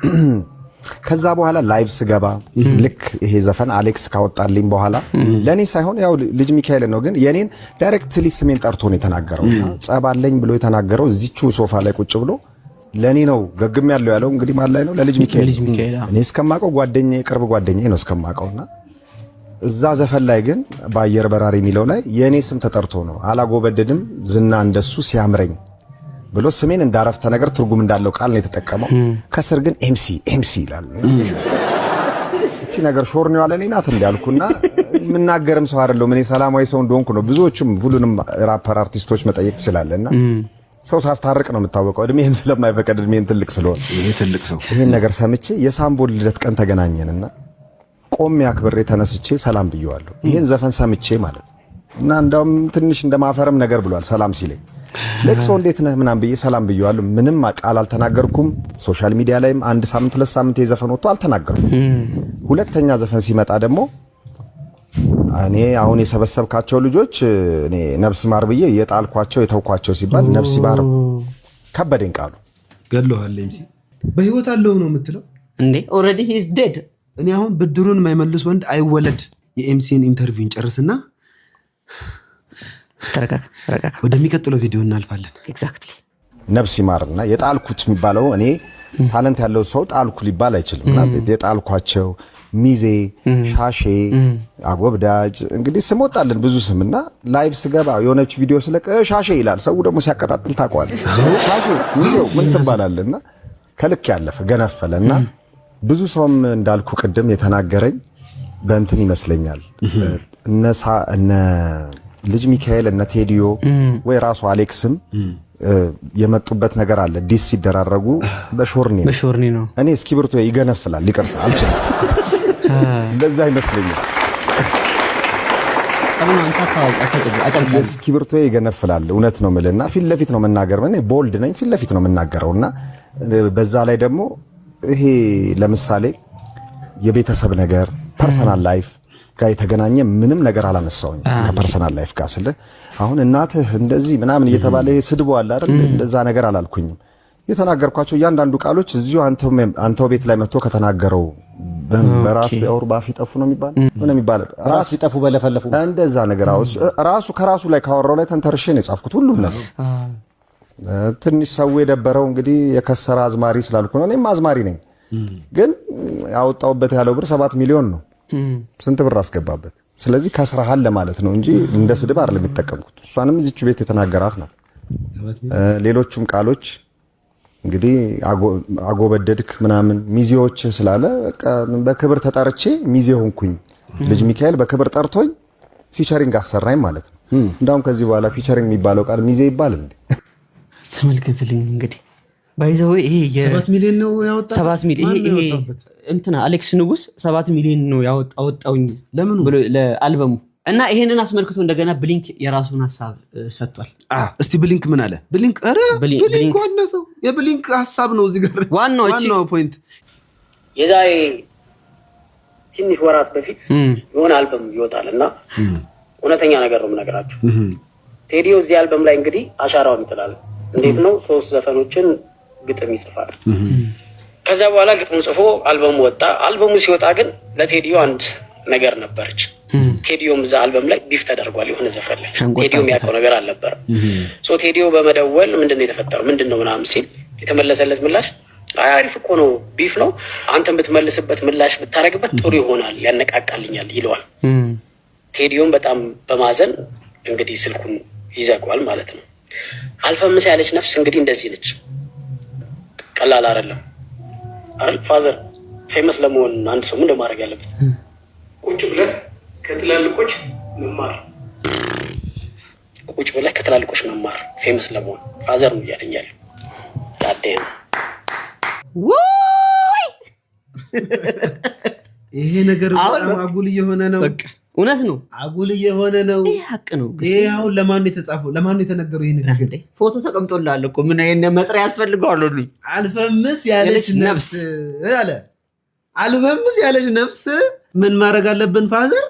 ከዛ በኋላ ላይቭ ስገባ ልክ ይሄ ዘፈን አሌክስ ካወጣልኝ በኋላ ለኔ ሳይሆን ያው ልጅ ሚካኤል ነው፣ ግን የኔን ዳይሬክትሊ ስሜን ጠርቶ ነው የተናገረው። ጸብ አለኝ ብሎ የተናገረው እዚቹ ሶፋ ላይ ቁጭ ብሎ ለኔ ነው ገግም ያለው እንግዲህ ማን ላይ ነው? ለልጅ ሚካኤል። እኔ እስከማቀው ጓደኛዬ ቅርብ ጓደኛዬ ነው እስከማቀውና እዛ ዘፈን ላይ ግን በአየር በራሪ የሚለው ላይ የኔ ስም ተጠርቶ ነው አላጎበደድም ዝና እንደሱ ሲያምረኝ ብሎ ስሜን እንዳረፍተ ነገር ትርጉም እንዳለው ቃል ነው የተጠቀመው። ከስር ግን ኤምሲ ይላል። እቺ ነገር ሾርኒዋ ለኔ ናት እንዲያልኩና ምናገርም ሰው አይደለም። እኔ ሰላማዊ ሰው እንደሆንኩ ነው ብዙዎችም ሁሉንም ራፐር አርቲስቶች መጠየቅ ትችላለና ሰው ሳስታርቅ ነው የምታወቀው። እድሜም ስለማይፈቀድ እድሜም ትልቅ ስለሆነ ትልቅ ሰው ይሄን ነገር ሰምቼ የሳምቦል ልደት ቀን ተገናኘንና ቆሜ አክብሬ ተነስቼ ሰላም ብየዋለሁ። ይሄን ዘፈን ሰምቼ ማለት እና እንዳውም ትንሽ እንደማፈርም ነገር ብሏል ሰላም ሲለኝ። ለክሶ እንዴት ነህ ምናምን ብዬ ሰላም ብየዋለሁ። ምንም ቃል አልተናገርኩም። ሶሻል ሚዲያ ላይም አንድ ሳምንት 2 ሳምንት የዘፈን ወጥቶ አልተናገርኩም። ሁለተኛ ዘፈን ሲመጣ ደግሞ እኔ አሁን የሰበሰብካቸው ልጆች እኔ ነፍስ ማር ብዬ የጣልኳቸው የተውኳቸው ሲባል ነፍስ ማር ከበደኝ ቃሉ። ገለዋል ኤምሲ በህይወት አለው ነው የምትለው እንዴ? ኦሬዲ ሂ ኢዝ ዴድ። እኔ አሁን ብድሩን የማይመልስ ወንድ አይወለድ። የኤምሲን ኢንተርቪውን ጨርስና ተረጋጋ። ወደሚቀጥለው ቪዲዮ እናልፋለን። ኤግዛክትሊ ነፍስ ማርና የጣልኩት የሚባለው እኔ ታለንት ያለው ሰው ጣልኩ ሊባል አይችልም። እና የጣልኳቸው ሚዜ፣ ሻሼ፣ አጎብዳጅ እንግዲህ ስም ወጣልን ብዙ ስምና ላይቭ ስገባ የሆነች ቪዲዮ ስለቀ ሻሼ ይላል። ሰው ደግሞ ሲያቀጣጥል ታውቀዋለህ። ሻሼ ሚዜው ምን ትባላለና ከልክ ያለፈ ገነፈለና ብዙ ሰውም እንዳልኩ ቅድም የተናገረኝ በእንትን ይመስለኛል እነ ልጅ ሚካኤል እነ ቴዲዮ ወይ ራሱ አሌክስም የመጡበት ነገር አለ። ዲስ ሲደራረጉ በሾርኒ ነው። እኔ እስክሪብቶ ይገነፍላል ይቀርታ አልችልም። እንደዛ ይመስለኛል። እስክሪብቶ ይገነፍላል። እውነት ነው የምልህና ፊት ለፊት ነው መናገር። እኔ ቦልድ ነኝ፣ ፊት ለፊት ነው የምናገረውና በዛ ላይ ደግሞ ይሄ ለምሳሌ የቤተሰብ ነገር ፐርሰናል ላይፍ ጋር የተገናኘ ምንም ነገር አላነሳውኝ። ከፐርሰናል ላይፍ ጋር ስለ አሁን እናትህ እንደዚህ ምናምን እየተባለ ይሄ ስድቦ አለ አይደል? እንደዛ ነገር አላልኩኝም። የተናገርኳቸው እያንዳንዱ ቃሎች እዚሁ አንተው ቤት ላይ መጥቶ ከተናገረው በራስ ቢያወሩ ባፍ ይጠፉ ነው የሚባል ምን የሚባል ራስ ይጠፉ በለፈለፉ እንደዛ ነገር ራሱ ከራሱ ላይ ካወራው ላይ ተንተርሼ ነው የጻፍኩት ሁሉም ነገር። ትንሽ ሰው የደበረው እንግዲህ የከሰረ አዝማሪ ስላልኩ ነው። እኔም አዝማሪ ነኝ፣ ግን ያወጣውበት ያለው ብር 7 ሚሊዮን ነው። ስንት ብር አስገባበት? ስለዚህ ከስራሃል ለማለት ነው እንጂ እንደ ስድብ አይደለም የሚጠቀምኩት። እሷንም እዚች ቤት የተናገራት ነው። ሌሎችም ቃሎች እንግዲህ አጎበደድክ ምናምን ሚዜዎች ስላለ በክብር ተጠርቼ ሚዜ ሆንኩኝ። ልጅ ሚካኤል በክብር ጠርቶኝ ፊቸሪንግ አሰራኝ ማለት ነው። እንዳውም ከዚህ በኋላ ፊቸሪንግ የሚባለው ቃል ሚዜ ይባል እንዴ? ተመልከትልኝ እንግዲህ ባይዘው ይሄ 7 ሚሊዮን ነው ያወጣው። 7 ሚሊዮን ይሄ እንትና አሌክስ ንጉስ 7 ሚሊዮን ነው ያወጣውኝ ለምን ብሎ ለአልበሙ እና ይሄንን አስመልክቶ እንደገና ብሊንክ የራሱን ሐሳብ ሰጥቷል። እስቲ ብሊንክ ምን አለ? ብሊንክ ብሊንክ ዋና ሰው የብሊንክ ሐሳብ ነው እዚህ ጋር ዋናው ፖይንት። የዛሬ ትንሽ ወራት በፊት የሆነ አልበም ይወጣልና እውነተኛ ነገር ነው የምነግራችሁ። ቴዲዮ እዚህ አልበም ላይ እንግዲህ አሻራውን ይጥላል። እንዴት ነው 3 ዘፈኖችን ግጥም ይጽፋል። ከዛ በኋላ ግጥሙን ጽፎ አልበሙ ወጣ። አልበሙ ሲወጣ ግን ለቴዲዮ አንድ ነገር ነበረች። ቴዲዮም እዛ አልበም ላይ ቢፍ ተደርጓል የሆነ ዘፈን ላይ። ቴዲዮ የሚያውቀው ነገር አልነበረም። ሶ ቴዲዮ በመደወል ምንድነው የተፈጠረው ምንድነው ምናምን ሲል የተመለሰለት ምላሽ አሪፍ እኮ ነው ቢፍ ነው አንተም ብትመልስበት ምላሽ ብታረግበት ጥሩ ይሆናል ያነቃቃልኛል ይለዋል። ቴዲዮም በጣም በማዘን እንግዲህ ስልኩን ይዘጋዋል ማለት ነው። አልፈምስ ያለች ነፍስ እንግዲህ እንደዚህ ነች። ቀላል አይደለም አይደል ፋዘር? ፌመስ ለመሆን አንድ ሰው ምን ማድረግ ያለበት? ቁጭ ብለህ ከትላልቆች መማር፣ ቁጭ ብለህ ከትላልቆች መማር ፌመስ ለመሆን ፋዘር ነው እያለኛል። ያደም ወይ ይሄ ነገር በጣም አጉል እየሆነ ነው። በቃ እውነት ነው፣ አጉል እየሆነ ነው። ይሄ ሀቅ ነው። ይሄ አሁን ለማን የተጻፈው? ለማን የተነገረው? ይሄ ነገር ፎቶ ተቀምጦልሃል እኮ ምን አይነ መጥሪያ ያስፈልገዋል? ሁሉ አልፈምስ ያለች ነፍስ አለ። አልፈምስ ያለች ነፍስ ምን ማድረግ አለብን ፋዘር?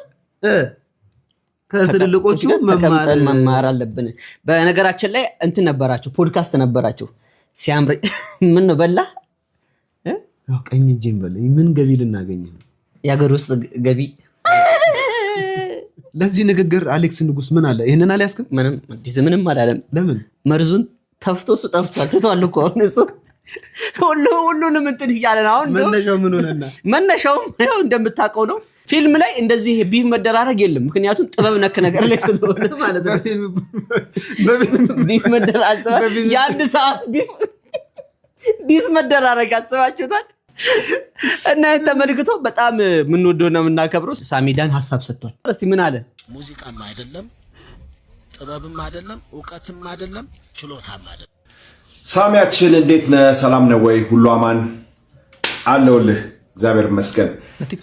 ከትልልቆቹ መማር አለብን። በነገራችን ላይ እንትን ነበራቸው፣ ፖድካስት ነበራቸው። ሲያምር ምን ነው በላ ቀኝ እጄን በለኝ። ምን ገቢ ልናገኝ ነው? የሀገር ውስጥ ገቢ። ለዚህ ንግግር አሌክስ ንጉስ ምን አለ? ይሄንን አልያዝክም? ምንም አላለም። ለምን? መርዙን ተፍቶ እሱ ጠፍቷል፣ ትቷል እኮ አሁን እሱ ሁሉንም እንትን እያለ ነው። አሁን መነሻው ምን ሆነና? መነሻውም ያው እንደምታውቀው ነው። ፊልም ላይ እንደዚህ ቢፍ መደራረግ የለም፣ ምክንያቱም ጥበብ ነክ ነገር ላይ ስለሆነ ማለት ነው። ቢፍ መደራረግ የአንድ ሰዓት ቢፍ መደራረግ አስባችሁታል? እና ተመልክቶ በጣም የምንወደውና የምናከብረው ሳሚዳን ሀሳብ ሰጥቷል። እስቲ ምን አለ? ሙዚቃም አይደለም ጥበብም አይደለም ዕውቀትም አይደለም ችሎታም አይደለም። ሳሚያችን እንዴት ነህ? ሰላም ነው ወይ? ሁሉ አማን አለውልህ? እግዚአብሔር ይመስገን።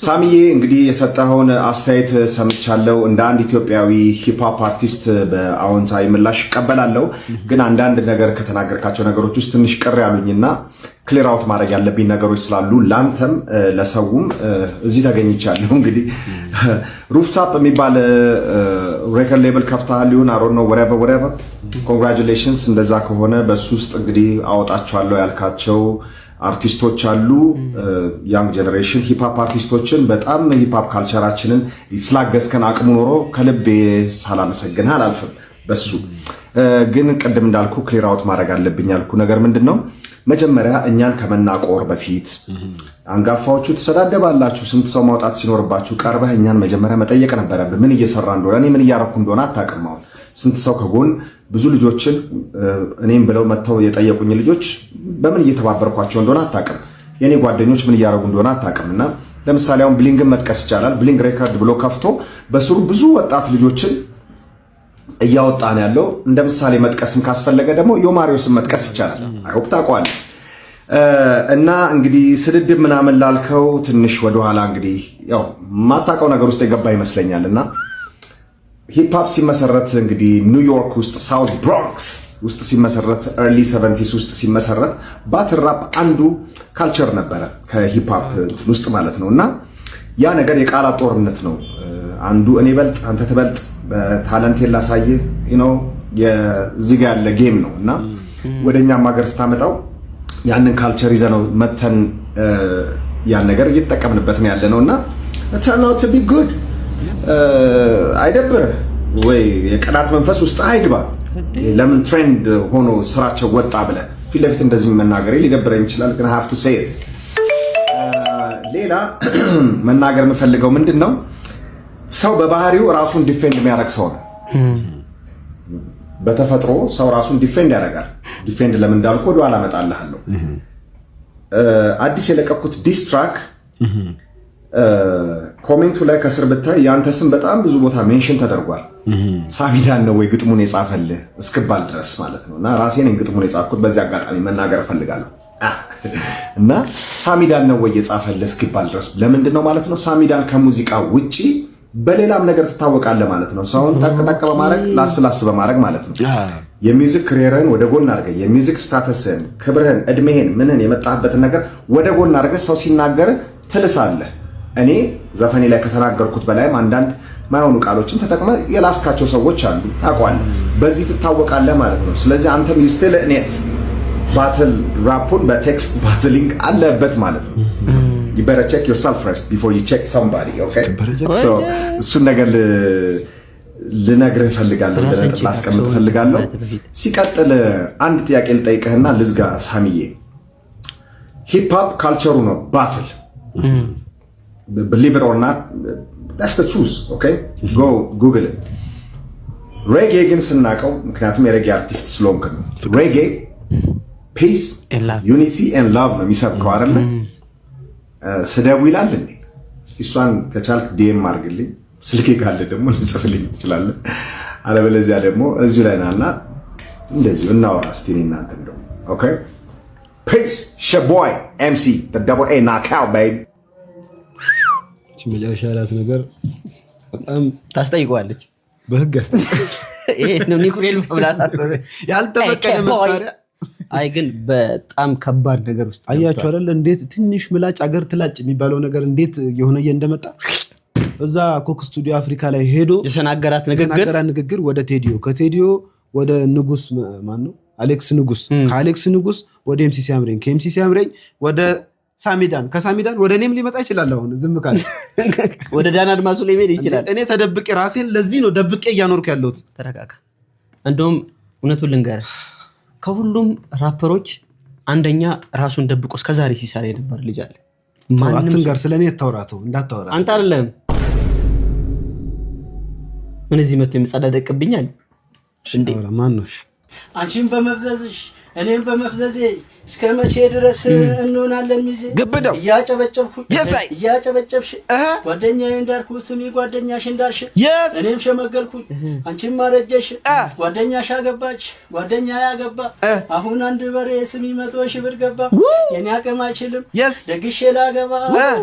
ሳሚዬ እንግዲህ የሰጠኸውን አስተያየት ሰምቻለሁ። እንደ አንድ ኢትዮጵያዊ ሂፕሆፕ አርቲስት በአዎንታዊ ምላሽ እቀበላለሁ። ግን አንዳንድ ነገር ከተናገርካቸው ነገሮች ውስጥ ትንሽ ቅር ያሉኝና ክሊር አውት ማድረግ ያለብኝ ነገሮች ስላሉ ላንተም ለሰውም እዚህ ተገኝቻለሁ። እንግዲህ ሩፍታፕ የሚባል ሬከርድ ሌብል ከፍተሃል ይሁን አሮን ነው ወሬቨር ኮንግራቹሌሽንስ። እንደዛ ከሆነ በሱ ውስጥ እንግዲህ አወጣቸዋለሁ ያልካቸው አርቲስቶች አሉ። ያንግ ጀነሬሽን ሂፕሆፕ አርቲስቶችን በጣም ሂፕሆፕ ካልቸራችንን ስላገዝከን አቅሙ ኖሮ ከልቤ ሳላመሰግንህ አላልፍም። በሱ ግን ቅድም እንዳልኩ ክሊር አውት ማድረግ አለብኝ ያልኩ ነገር ምንድነው? መጀመሪያ እኛን ከመናቆር በፊት አንጋፋዎቹ ተሰዳደባላችሁ። ስንት ሰው ማውጣት ሲኖርባችሁ ቀርበህ እኛን መጀመሪያ መጠየቅ ነበረብህ። ምን እየሰራ እንደሆነ እኔ ምን እያረኩ እንደሆነ አታውቅም። አሁን ስንት ሰው ከጎን ብዙ ልጆችን እኔም ብለው መጥተው የጠየቁኝ ልጆች በምን እየተባበርኳቸው እንደሆነ አታውቅም። የኔ ጓደኞች ምን እያረጉ እንደሆነ አታውቅም። እና ለምሳሌ አሁን ብሊንግን መጥቀስ ይቻላል። ብሊንግ ሬከርድ ብሎ ከፍቶ በስሩ ብዙ ወጣት ልጆችን እያወጣ ነው ያለው። እንደ ምሳሌ መጥቀስም ካስፈለገ ደግሞ ዮማሪዮስን መጥቀስ ይቻላል። አይሆፕ ታውቀዋለህ። እና እንግዲህ ስድድብ ምናምን ላልከው ትንሽ ወደኋላ እንግዲህ ያው ማታውቀው ነገር ውስጥ የገባ ይመስለኛል። እና ሂፕሆፕ ሲመሰረት እንግዲህ ኒውዮርክ ውስጥ ሳውት ብሮንክስ ውስጥ ሲመሰረት ኤርሊ 70s ውስጥ ሲመሰረት ባትል ራፕ አንዱ ካልቸር ነበረ ከሂፕሆፕ ውስጥ ማለት ነው። እና ያ ነገር የቃላት ጦርነት ነው። አንዱ እኔ በልጥ አንተ ትበልጥ በታለንት ላሳይህ ነው የዚህ ጋር ያለ ጌም ነው። እና ወደኛም ሀገር ስታመጣው ያንን ካልቸር ይዘነው መተን ያን ነገር እየተጠቀምንበት ነው ያለነው። እና turn out to be good አይደብር ወይ የቀናት መንፈስ ውስጥ አይግባ። ለምን ትሬንድ ሆኖ ስራቸው ወጣ ብለ ፊት ለፊት እንደዚህ መናገር ሊደብረኝ ይችላል፣ ግን I have to say it። ሌላ መናገር የምፈልገው ምንድነው ሰው በባህሪው ራሱን ዲፌንድ የሚያደርግ ሰው ነው። በተፈጥሮ ሰው ራሱን ዲፌንድ ያደርጋል። ዲፌንድ ለምን እንዳልኩ ወደ ኋላ እመጣልሃለሁ። አዲስ የለቀኩት ዲስ ትራክ ኮሜንቱ ላይ ከስር ብታይ ያንተ ስም በጣም ብዙ ቦታ ሜንሽን ተደርጓል። ሳሚዳን ነው ወይ ግጥሙን የጻፈልህ እስክባል ድረስ ማለት ነው። እና ራሴ ነኝ ግጥሙን የጻፍኩት። በዚህ አጋጣሚ መናገር እፈልጋለሁ። እና ሳሚዳን ነው ወይ የጻፈልህ እስክባል ድረስ ለምንድን ነው ማለት ነው? ሳሚዳን ከሙዚቃ ውጪ በሌላም ነገር ትታወቃለህ ማለት ነው። ሰውን ጠቅጠቅ በማድረግ ላስላስ በማድረግ ማለት ነው። የሚውዚክ ክሪየርን ወደ ጎን አድርገህ የሚውዚክ ስታተስን፣ ክብርህን፣ እድሜህን፣ ምንን የመጣህበትን ነገር ወደ ጎን አድርገህ ሰው ሲናገር ትልሳለህ። እኔ ዘፈኔ ላይ ከተናገርኩት በላይም አንዳንድ ማይሆኑ ቃሎችን ተጠቅመ የላስካቸው ሰዎች አሉ፣ ታውቀዋለህ። በዚህ ትታወቃለህ ማለት ነው። ስለዚህ አንተም ዩ ስቲል ኢን ኢት ባትል ራፑን በቴክስት ባትሊንግ አለበት ማለት ነው። you better check yourself first before you check somebody, okay? so እሱን ነገር ልነግርህ እፈልጋለሁ፣ ለነጥብ ላስቀምጥ እፈልጋለሁ። ሲቀጥል አንድ ጥያቄ ልጠይቅህና ልዝጋ ሳሚዬ። ሂፕ ሆፕ ካልቸሩ ነው ባትል believe it or not, that's the truth, okay? go google it. ሬጌ ግን ስናቀው ምክንያቱም የሬጌ አርቲስት ስለሆንክ ነው። ሬጌ ፒስ ዩኒቲ ኤንድ ላቭ ነው የሚሰብከው አይደለ? ስደቡ ይላል እንዴ? እስቲ እሷን ከቻልክ ዲኤም አድርግልኝ፣ ስልኬ ካለ ደግሞ ልጽፍልኝ ትችላለህ። አለበለዚያ ደግሞ እዚሁ ላይ ናና እንደዚሁ እናወራ እስቲ እናንተ እንደው ኦኬ። ፒስ ሸቦይ ኤምሲ the double A knockout baby። ችምጃ ሻላት ነገር በጣም ታስጠይቀዋለች በህግ አስተካክል። ይሄ ነው ኒኩሌል መብላት ያልተፈቀደ መሳሪያ። አይ ግን በጣም ከባድ ነገር ውስጥ አያችሁ አይደል? እንዴት ትንሽ ምላጭ አገር ትላጭ የሚባለው ነገር እንዴት የሆነ እንደመጣ እዛ ኮክ ስቱዲዮ አፍሪካ ላይ ሄዶ የተናገራት ንግግር ወደ ቴዲዮ፣ ከቴዲዮ ወደ ንጉስ ማን ነው አሌክስ ንጉስ፣ ከአሌክስ ንጉስ ወደ ኤምሲ ሲያምረኝ፣ ከኤምሲ ሲያምረኝ ወደ ሳሚዳን፣ ከሳሚዳን ወደ እኔም ሊመጣ ይችላል። አሁን ዝም ካለ ወደ ዳን አድማሱ ላይ ሄድ ይችላል። እኔ ተደብቄ ራሴን ለዚህ ነው ደብቄ እያኖርኩ ያለሁት። ተረጋጋ። እንደውም እውነቱን ልንገርህ ከሁሉም ራፐሮች አንደኛ ራሱን ደብቆ እስከዛሬ ሲሰራ የነበር ልጅ አለ። ማንም ጋር ስለኔ ተውራተው እንዳታወራ አንተ አይደለም ምን እዚህ መጥቶ የምጸዳደቅብኛል እንዴ? ማን ነው? አንቺን በመፍዘዝሽ እኔም በመፍዘዜ እስከ መቼ ድረስ እንሆናለን ሚዜ? ግብደው እያጨበጨብሽ ጓደኛዬ እንዳልኩ ስሚ ጓደኛሽ እንዳልሽ እኔም ሸመገልኩኝ አንቺም ማረጀሽ። ጓደኛሽ አገባች ጓደኛ ያገባ አሁን አንድ በሬ ስሚ 100 ሺህ ብር ገባ። የኔ አቅም አይችልም ደግሼ ላገባ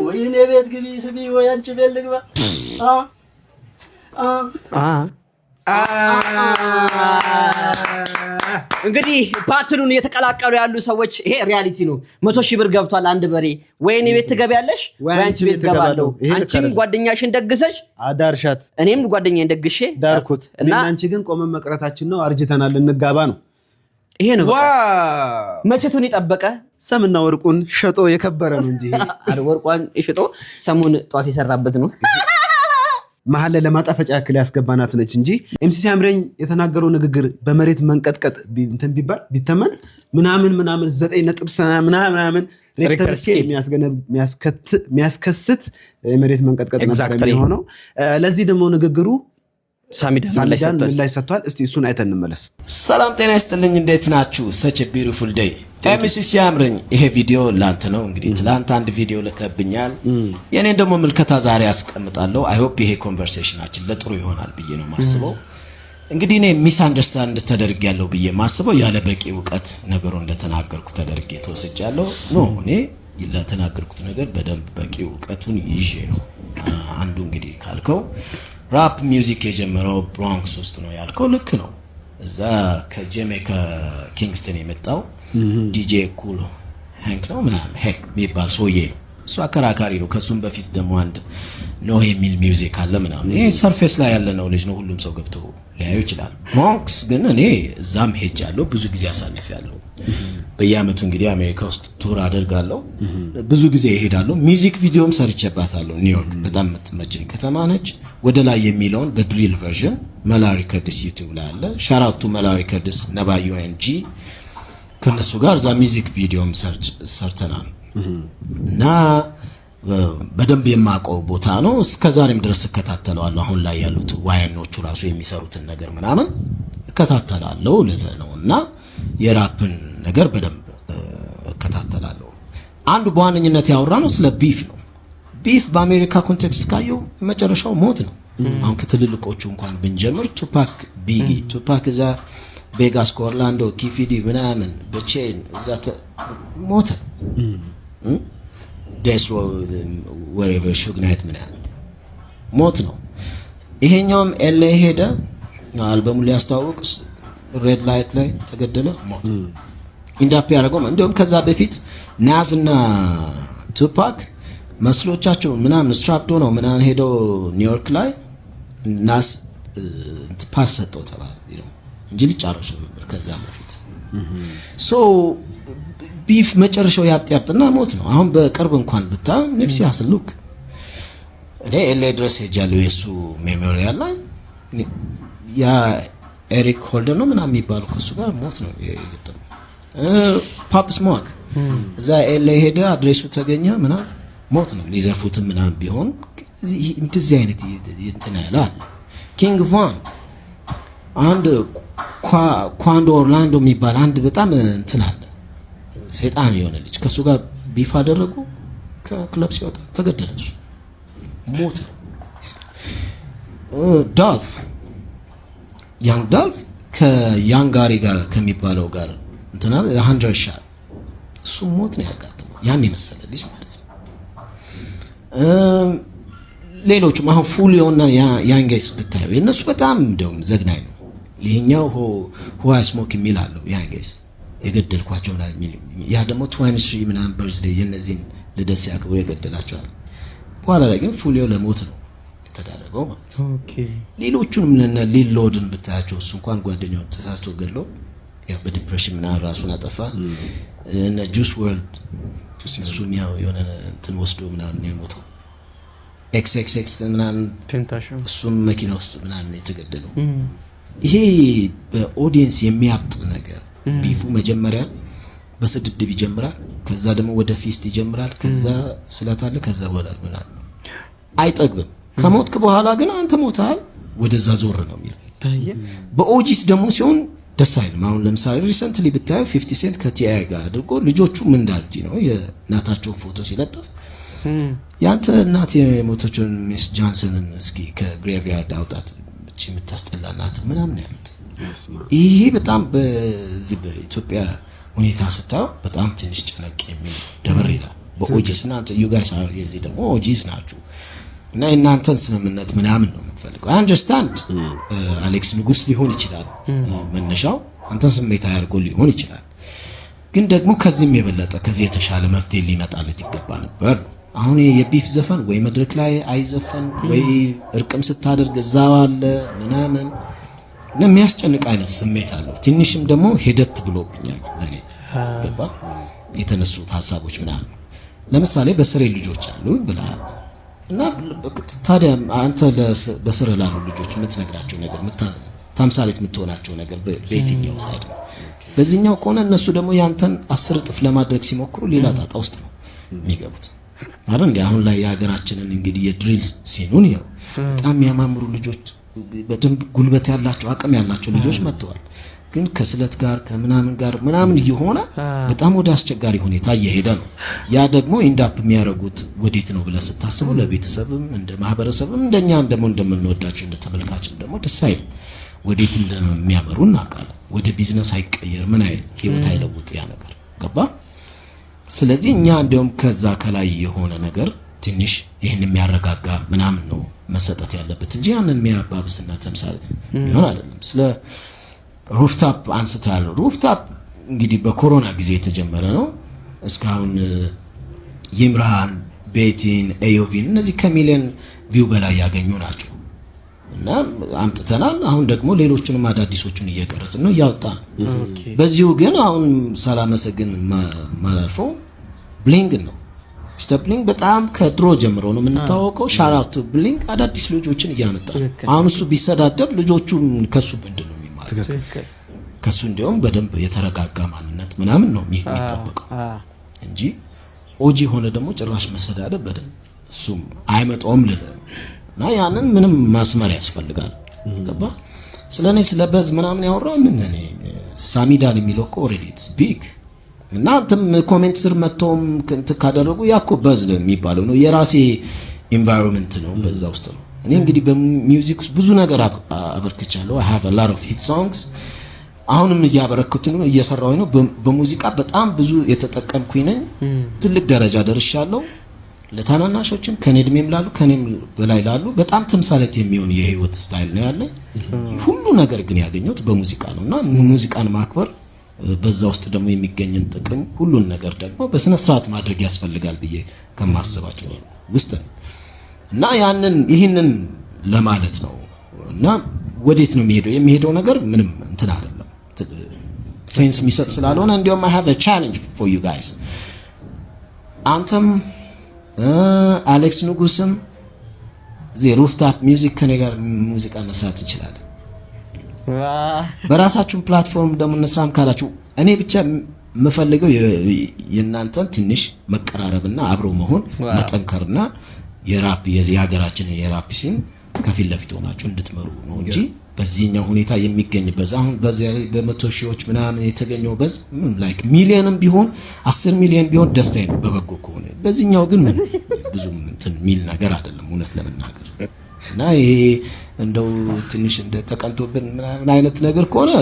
ወይ እኔ ቤት ግቢ ስሚ ወይ አንቺ ቤት ልግባ። እንግዲህ ባትሉን እየተቀላቀሉ ያሉ ሰዎች ይሄ ሪያሊቲ ነው። 100 ሺህ ብር ገብቷል አንድ በሬ። ወይ እኔ ቤት ትገቢያለሽ ወይ አንቺ ቤት ገባለሁ። አንቺም ጓደኛሽን ደግሰሽ አዳርሻት፣ እኔም ጓደኛዬን ደግሼ ዳርኩት እና አንቺ ግን ቆመን መቅረታችን ነው። አርጅተናል፣ እንጋባ ነው። ይሄ ነው መቼቱን የጠበቀ ሰምና ወርቁን ሸጦ የከበረ ነው እንጂ ወርቋን ሸጦ ሰሙን ጧፍ የሰራበት ነው። መሀል ላይ ለማጣፈጫ ያክል ያስገባናት ነች እንጂ ኤምሲ ሲያምረኝ የተናገረው ንግግር በመሬት መንቀጥቀጥ እንትን ቢባል ቢተመን ምናምን 9 ምናምን ሬክተር ስኬል የሚያስከስት የመሬት መንቀጥቀጥ ነበር የሚሆነው። ለዚህ ደግሞ ንግግሩ ሳሚዳን ምን ላይ ሰጥቷል? እስቲ እሱን አይተን እንመለስ። ሰላም ጤና ይስጥልኝ፣ እንዴት ናችሁ? such a beautiful day ኤምሲ ሲያምረኝ። ይሄ ቪዲዮ ላንተ ነው። እንግዲህ ትላንት አንድ ቪዲዮ ልከብኛል፣ የኔን ደግሞ ምልከታ ዛሬ አስቀምጣለሁ። አይ ሆፕ ይሄ ኮንቨርሴሽናችን ለጥሩ ይሆናል ብዬ ነው ማስበው። እንግዲህ እኔ ሚስ አንደርስታንድ ተደርጌያለሁ ብዬ ማስበው ያለ በቂ ዕውቀት ነገሩ እንደተናገርኩ ተደርጌ ተወስጃለሁ። ኖ እኔ ለተናገርኩት ነገር በደንብ በቂ ዕውቀቱን ይዤ ነው። አንዱ እንግዲህ ካልከው ራፕ ሚውዚክ የጀመረው ብሮንክስ ውስጥ ነው ያልከው ልክ ነው። እዛ ከጄሜካ ኪንግስተን የመጣው ዲጄ ኩል ሃንክ ነው ምናምን ሄክ የሚባል ሰውዬ ነው። እሱ አከራካሪ ነው። ከሱም በፊት ደግሞ አንድ ኖ የሚል ሚውዚክ አለ ምናምን። ይሄ ሰርፌስ ላይ ያለ ነው ልጅ ነው፣ ሁሉም ሰው ገብቶ ሊያዩ ይችላል። ብሮንክስ ግን እኔ እዛም ሄጃለሁ፣ ብዙ ጊዜ አሳልፌያለሁ። በየአመቱ እንግዲህ አሜሪካ ውስጥ ቱር አደርጋለሁ፣ ብዙ ጊዜ እሄዳለሁ። ሚውዚክ ቪዲዮም ሰርቼባታለሁ። ኒውዮርክ በጣም የምትመቸኝ ከተማ ነች። ወደ ላይ የሚለውን በድሪል ቨርዥን መላ ሪከርድስ ዩቲዩብ ላይ አለ። ሻራቱ መላ ሪከርድስ ነባ ዩኤንጂ ከነሱ ጋር እዛ ሚውዚክ ቪዲዮም ሰርተናል እና በደንብ የማውቀው ቦታ ነው። እስከዛሬም ድረስ እከታተለዋለሁ። አሁን ላይ ያሉት ዋያኖቹ ራሱ የሚሰሩትን ነገር ምናምን እከታተላለሁ ነው እና የራፕን ነገር በደንብ እከታተላለሁ። አንዱ በዋነኝነት ያወራ ነው ስለ ቢፍ ነው። ቢፍ በአሜሪካ ኮንቴክስት ካየው መጨረሻው ሞት ነው። አሁን ከትልልቆቹ እንኳን ብንጀምር ቱፓክ ቢጊ፣ ቱፓክ እዛ ቬጋስ ከኦርላንዶ ኪፊዲ ምናምን በቼን እዛ ሞተ። ዴስ ወሬቨር ሹግ ናይት ምናምን ሞት ነው። ይሄኛውም ኤልኤ ሄደ አልበሙ ሊያስተዋውቅ ሬድ ላይት ላይ ተገደለ፣ ሞት። ኢንዳፕ ያደረገው እንዲሁም ከዛ በፊት ናዝ እና ቱፓክ መስሎቻቸው ምናምን ስትራፕዶ ነው ምናምን ሄደው ኒውዮርክ ላይ ናዝ ፓስ ሰጠው ተባለ እንጂ ሊጫረሱ ነበር ከዛ በፊት ሶ ቢፍ መጨረሻው ያጥያጥና ሞት ነው። አሁን በቅርብ እንኳን ብታ ኒፕሲ ሁስል ሉክ እኔ ኤልኤ ድረስ ሄጃለሁ። የሱ ሜሞሪያል ላይ ያ ኤሪክ ሆልደር ነው ምናምን የሚባለው ከሱ ጋር ሞት ነው የገጠመው። ፓፕ ስሞክ እዛ ኤልኤ ሄደ፣ አድሬሱ ተገኘ ምናምን ሞት ነው። ሊዘርፉትም ምናምን ቢሆን እንደዚህ አይነት እንትን ያለ ኪንግ ቫን አንድ ኳንዶ ኦርላንዶ የሚባል አንድ በጣም እንትን አለ ሰይጣን የሆነ ልጅ ከሱ ጋር ቢፍ አደረጉ። ከክለብ ሲወጣ ተገደለ። እሱ ሞት ነው። ዳልፍ ያንግ ዳልፍ ከያንጋሪ ጋር ከሚባለው ጋር እንትና 100 ሻት እሱ ሞት ነው ያጋጠመው። ያን የመሰለ ልጅ ማለት ነው። ሌሎችም አሁን ፉሊዮና ያንጌስ ብታዩ የነሱ በጣም እንደውም ዘግናኝ ነው። ይሄኛው ሆ ስሞክ የሚል አለው ያንጌስ የገደልኳቸው ያ ደግሞ 23 ምናምን በርዝዴይ የነዚህን ልደት ሲያክብሩ የገደላቸዋል። በኋላ ላይ ግን ፉሊዮ ለሞት ነው የተዳረገው ማለት ነው። ሌሎቹንም ሊሎድን ብታያቸው እሱ እንኳን ጓደኛው ተሳስቶ ገድሎ ያው በዲፕሬሽን ምናምን ራሱን አጠፋ። እነ ጁስ ወርልድ እሱም ያው የሆነ እንትን ወስዶ ምናምን ነው የሞተው። ኤክስኤክስኤክስ ምናምን ቴንታሽን እሱም መኪና ውስጥ ምናምን የተገደለው። ይሄ በኦዲየንስ የሚያብጥ ነገር ቢፉ መጀመሪያ በስድድብ ይጀምራል፣ ከዛ ደግሞ ወደ ፊስት ይጀምራል፣ ከዛ ስለታለ፣ ከዛ በኋላ ምናምን አይጠግብም። ከሞትክ በኋላ ግን አንተ ሞታል ወደዛ ዞር ነው የሚለው። በኦጂስ ደግሞ ሲሆን ደስ አይልም። አሁን ለምሳሌ ሪሰንትሊ ብታየው 50 ሴንት ከቲአይ ጋር አድርጎ ልጆቹ ምን እንዳልጂ ነው የእናታቸውን ፎቶ ሲለጥፍ ያንተ እናት የሞተችውን ሚስ ጆንሰንን እስኪ ከግሬቭያርድ አውጣት እቺ የምታስጠላ እናት ምናምን ያሉት። ይሄ በጣም በዚህ በኢትዮጵያ ሁኔታ ስታው በጣም ትንሽ ጨነቅ የሚል ደብር ይላል። በኦጂስ እናንተ ዩ ጋይስ አር የዚህ ደግሞ ኦጂስ ናችሁ እና እናንተን ስምምነት ምናምን ነው የምትፈልገው። አይ አንደርስታንድ አሌክስ ንጉስ ሊሆን ይችላል መነሻው፣ አንተን ስሜት አያርጎ ሊሆን ይችላል። ግን ደግሞ ከዚህም የበለጠ ከዚህ የተሻለ መፍትሄ ሊመጣለት ይገባ ነበር። አሁን የቢፍ ዘፈን ወይ መድረክ ላይ አይዘፈን ወይ እርቅም ስታደርግ እዛው አለ ምናምን የሚያስጨንቅ አይነት ስሜት አለው። ትንሽም ደግሞ ሄደት ብሎብኛል ለኔ ገባ የተነሱት ሀሳቦች ምናምን። ለምሳሌ በስሬ ልጆች አሉ ብላ እና ታዲያ አንተ በስሬ ላሉ ልጆች የምትነግራቸው ነገር ተምሳሌት የምትሆናቸው ነገር በየትኛው ሳይድ ነው? በዚህኛው ከሆነ እነሱ ደግሞ ያንተን 10 እጥፍ ለማድረግ ሲሞክሩ ሌላ ጣጣ ውስጥ ነው የሚገቡት አይደል? እንዴ አሁን ላይ የሀገራችንን እንግዲህ የድሪል ሲኑን ያው በጣም የሚያማምሩ ልጆች በደንብ ጉልበት ያላቸው አቅም ያላቸው ልጆች መጥተዋል። ግን ከስለት ጋር ከምናምን ጋር ምናምን እየሆነ በጣም ወደ አስቸጋሪ ሁኔታ እየሄደ ነው። ያ ደግሞ ኢንዳፕ የሚያደርጉት ወዴት ነው ብለህ ስታስቡ ለቤተሰብም እንደ ማህበረሰብም እንደኛ ደግሞ እንደምንወዳቸው እንደ ተመልካችም ደግሞ ደስ አይልም። ወዴት እንደሚያመሩ እናውቃለን። ወደ ቢዝነስ አይቀየር ምን አይል ህይወት አይለውጥ ያ ነገር ገባ። ስለዚህ እኛ እንደውም ከዛ ከላይ የሆነ ነገር ትንሽ ይሄን የሚያረጋጋ ምናምን ነው መሰጠት ያለበት እንጂ ያንን የሚያባብስና ተምሳሌት ይሆን አይደለም። ስለ ሩፍታፕ አንስታለሁ። ሩፍታፕ እንግዲህ በኮሮና ጊዜ የተጀመረ ነው። እስካሁን ይምራን፣ ቤቲን፣ ኤዮቪን እነዚህ ከሚሊዮን ቪው በላይ ያገኙ ናቸው እና አምጥተናል። አሁን ደግሞ ሌሎቹንም አዳዲሶቹን እየቀረጽን ነው እያወጣ ነው። በዚሁ ግን አሁን ሳላመሰግን ማላልፈው ብሊንግ ነው። ሚስተር ብሊንግ በጣም ከድሮ ጀምሮ ነው የምንታወቀው። ሻራውት ብሊንግ አዳዲስ ልጆችን እያመጣ አሁን እሱ ቢሰዳደብ ልጆቹ ከሱ ምንድን ነው የሚማሩት? ከሱ እንዲያውም በደንብ የተረጋጋ ማንነት ምናምን ነው የሚጠበቀው እንጂ ኦጂ ሆነ ደግሞ ጭራሽ መሰዳደብ በደንብ እሱም አይመጣውም ልለ እና ያንን ምንም ማስመር ያስፈልጋል። ገባ ስለኔ ስለ በዝ ምናምን ያወራው ምን እኔ ሳሚዳን የሚለው እኮ ኦሬዲ ኢትስ ቢግ እና አንተም ኮሜንት ስር መተውም እንት ካደረጉ ያኮ በዝ ነው የሚባለው ነው የራሴ ኢንቫይሮንመንት ነው በዛ ውስጥ ነው። እኔ እንግዲህ በሚውዚክ ውስጥ ብዙ ነገር አበርክቻለሁ። I have a lot of hit songs አሁንም እያበረክቱ ነው እየሰራሁ ነው። በሙዚቃ በጣም ብዙ የተጠቀምኩኝ ነኝ። ትልቅ ደረጃ ደርሻለሁ። ለታናናሾችም ከኔ እድሜም ላሉ ከኔም በላይ ላሉ በጣም ተምሳሌት የሚሆን የህይወት ስታይል ነው ያለኝ። ሁሉ ነገር ግን ያገኘሁት በሙዚቃ ነውና ሙዚቃን ማክበር በዛ ውስጥ ደግሞ የሚገኝን ጥቅም ሁሉን ነገር ደግሞ በስነ ስርዓት ማድረግ ያስፈልጋል ብዬ ከማስባቸው ውስጥ እና ይህንን ለማለት ነው። እና ወዴት ነው የሚሄደው ነገር ምንም እንትን አይደለም። ሴንስ የሚሰጥ ስላልሆነ እንዲያውም I have a challenge for you guys አንተም አሌክስ ንጉስም ሩፍታፕ ሚውዚክ ከኔ ጋር ሙዚቃ መስራት እንችላለን በራሳችሁ ፕላትፎርም ደግሞ እንስራም ካላችሁ እኔ ብቻ የምፈልገው የእናንተን ትንሽ መቀራረብና አብሮ መሆን መጠንከርና የራፕ የሀገራችን የራፕ ሲን ከፊት ለፊት ሆናችሁ እንድትመሩ ነው እንጂ በዚህኛው ሁኔታ የሚገኝበት አሁን በዚያ በመቶ ሺዎች ምናምን የተገኘው በዝ ላይክ ሚሊዮንም ቢሆን 10 ሚሊዮን ቢሆን ደስታዬ ነው በበጎ ከሆነ በዚህኛው ግን ብዙ እንትን ሚል ነገር አይደለም እውነት ለመናገር እና ይሄ እንደው ትንሽ እንደ ተቀንቶብን ምን አይነት ነገር ከሆነ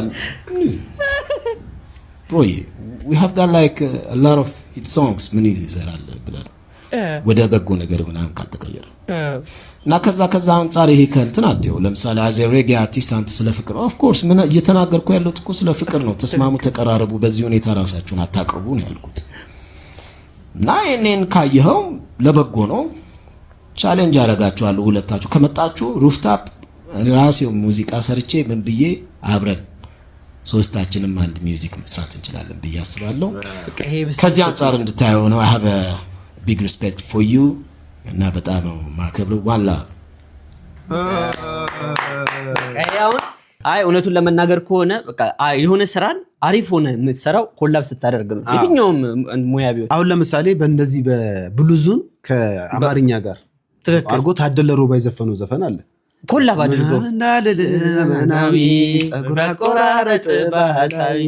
bro we have got like a lot of hit songs ምን ይዘራል ብለን ወደ በጎ ነገር ምናምን ካልተቀየረ እና ከዛ አንፃር ይሄ ከእንትን አትየው ለምሳሌ as a reggae artist አንተ ስለ ፍቅር of course ምን እየተናገርኩ ያለው እኮ ስለ ፍቅር ነው ተስማሙ ተቀራረቡ በዚህ ሁኔታ ራሳችሁን አታቀርቡ ነው ያልኩት እና እኔን ካየኸው ለበጎ ነው ቻሌንጅ አደርጋችኋለሁ ሁለታችሁ ከመጣችሁ ሩፍታፕ ራሴው ሙዚቃ ሰርቼ ምን ብዬ አብረን ሶስታችንም አንድ ሚውዚክ መስራት እንችላለን ብዬ አስባለሁ ከዚህ አንፃር እንድታየው ነው I have a big respect for you እና በጣም ማከብሩ ዋላ አይ እውነቱን ለመናገር ከሆነ በቃ የሆነ ስራን አሪፍ ሆነ የምትሰራው ኮላብ ስታደርግ ነው የትኛውም ሙያ ቢሆን አሁን ለምሳሌ በእንደዚህ በብሉዙን ከአማርኛ ጋር አርጎ ታደለ ሮባ የዘፈነው ዘፈን አለ ኮላብ አድርገው ናዊ ጸጉር አቆራረጥ ባህታዊ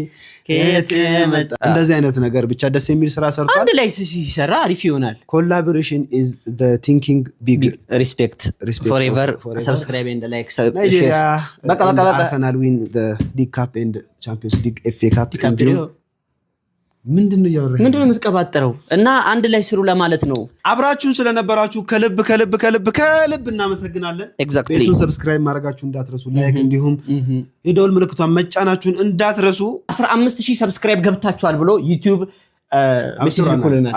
እንደዚህ አይነት ነገር ብቻ ደስ የሚል ስራ ሰርቷል አንድ ላይ ሲሰራ አሪፍ ይሆናል collaboration is the thinking big respect forever subscribe and like Nigeria በቃ Arsenal win the League Cup and Champions League FA Cup ምንድነው የምትቀባጥረው እና አንድ ላይ ስሩ ለማለት ነው አብራችሁን ስለነበራችሁ ከልብ እናመሰግናለን ቤቱን ሰብስክራይብ ማድረጋችሁ እንዳትረሱ ላይክ እንዲሁም የደወል ምልክቷን መጫናችሁን እንዳትረሱ 15000 ሰብስክራይብ ገብታችኋል ብሎ ዩቲዩብ ሜሴጅ ልኮልናል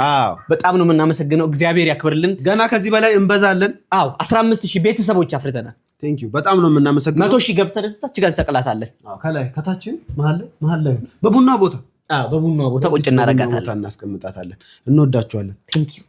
በጣም ነው የምናመሰግነው እግዚአብሔር ያክብርልን ገና ከዚህ በላይ እንበዛለን 15000 ቤተሰቦች አፍርተናል ቴንክ ዩ በጣም ነው የምናመሰግነው 100000 ገብተን እዛች ጋር እንሰቅላታለን ከላይ ከታችን መሃል ላይ በቡና ቦታ በቡና ቦታ ቁጭ እናረጋታለን እናስቀምጣታለን እንወዳችኋለን ቴንክ ዩ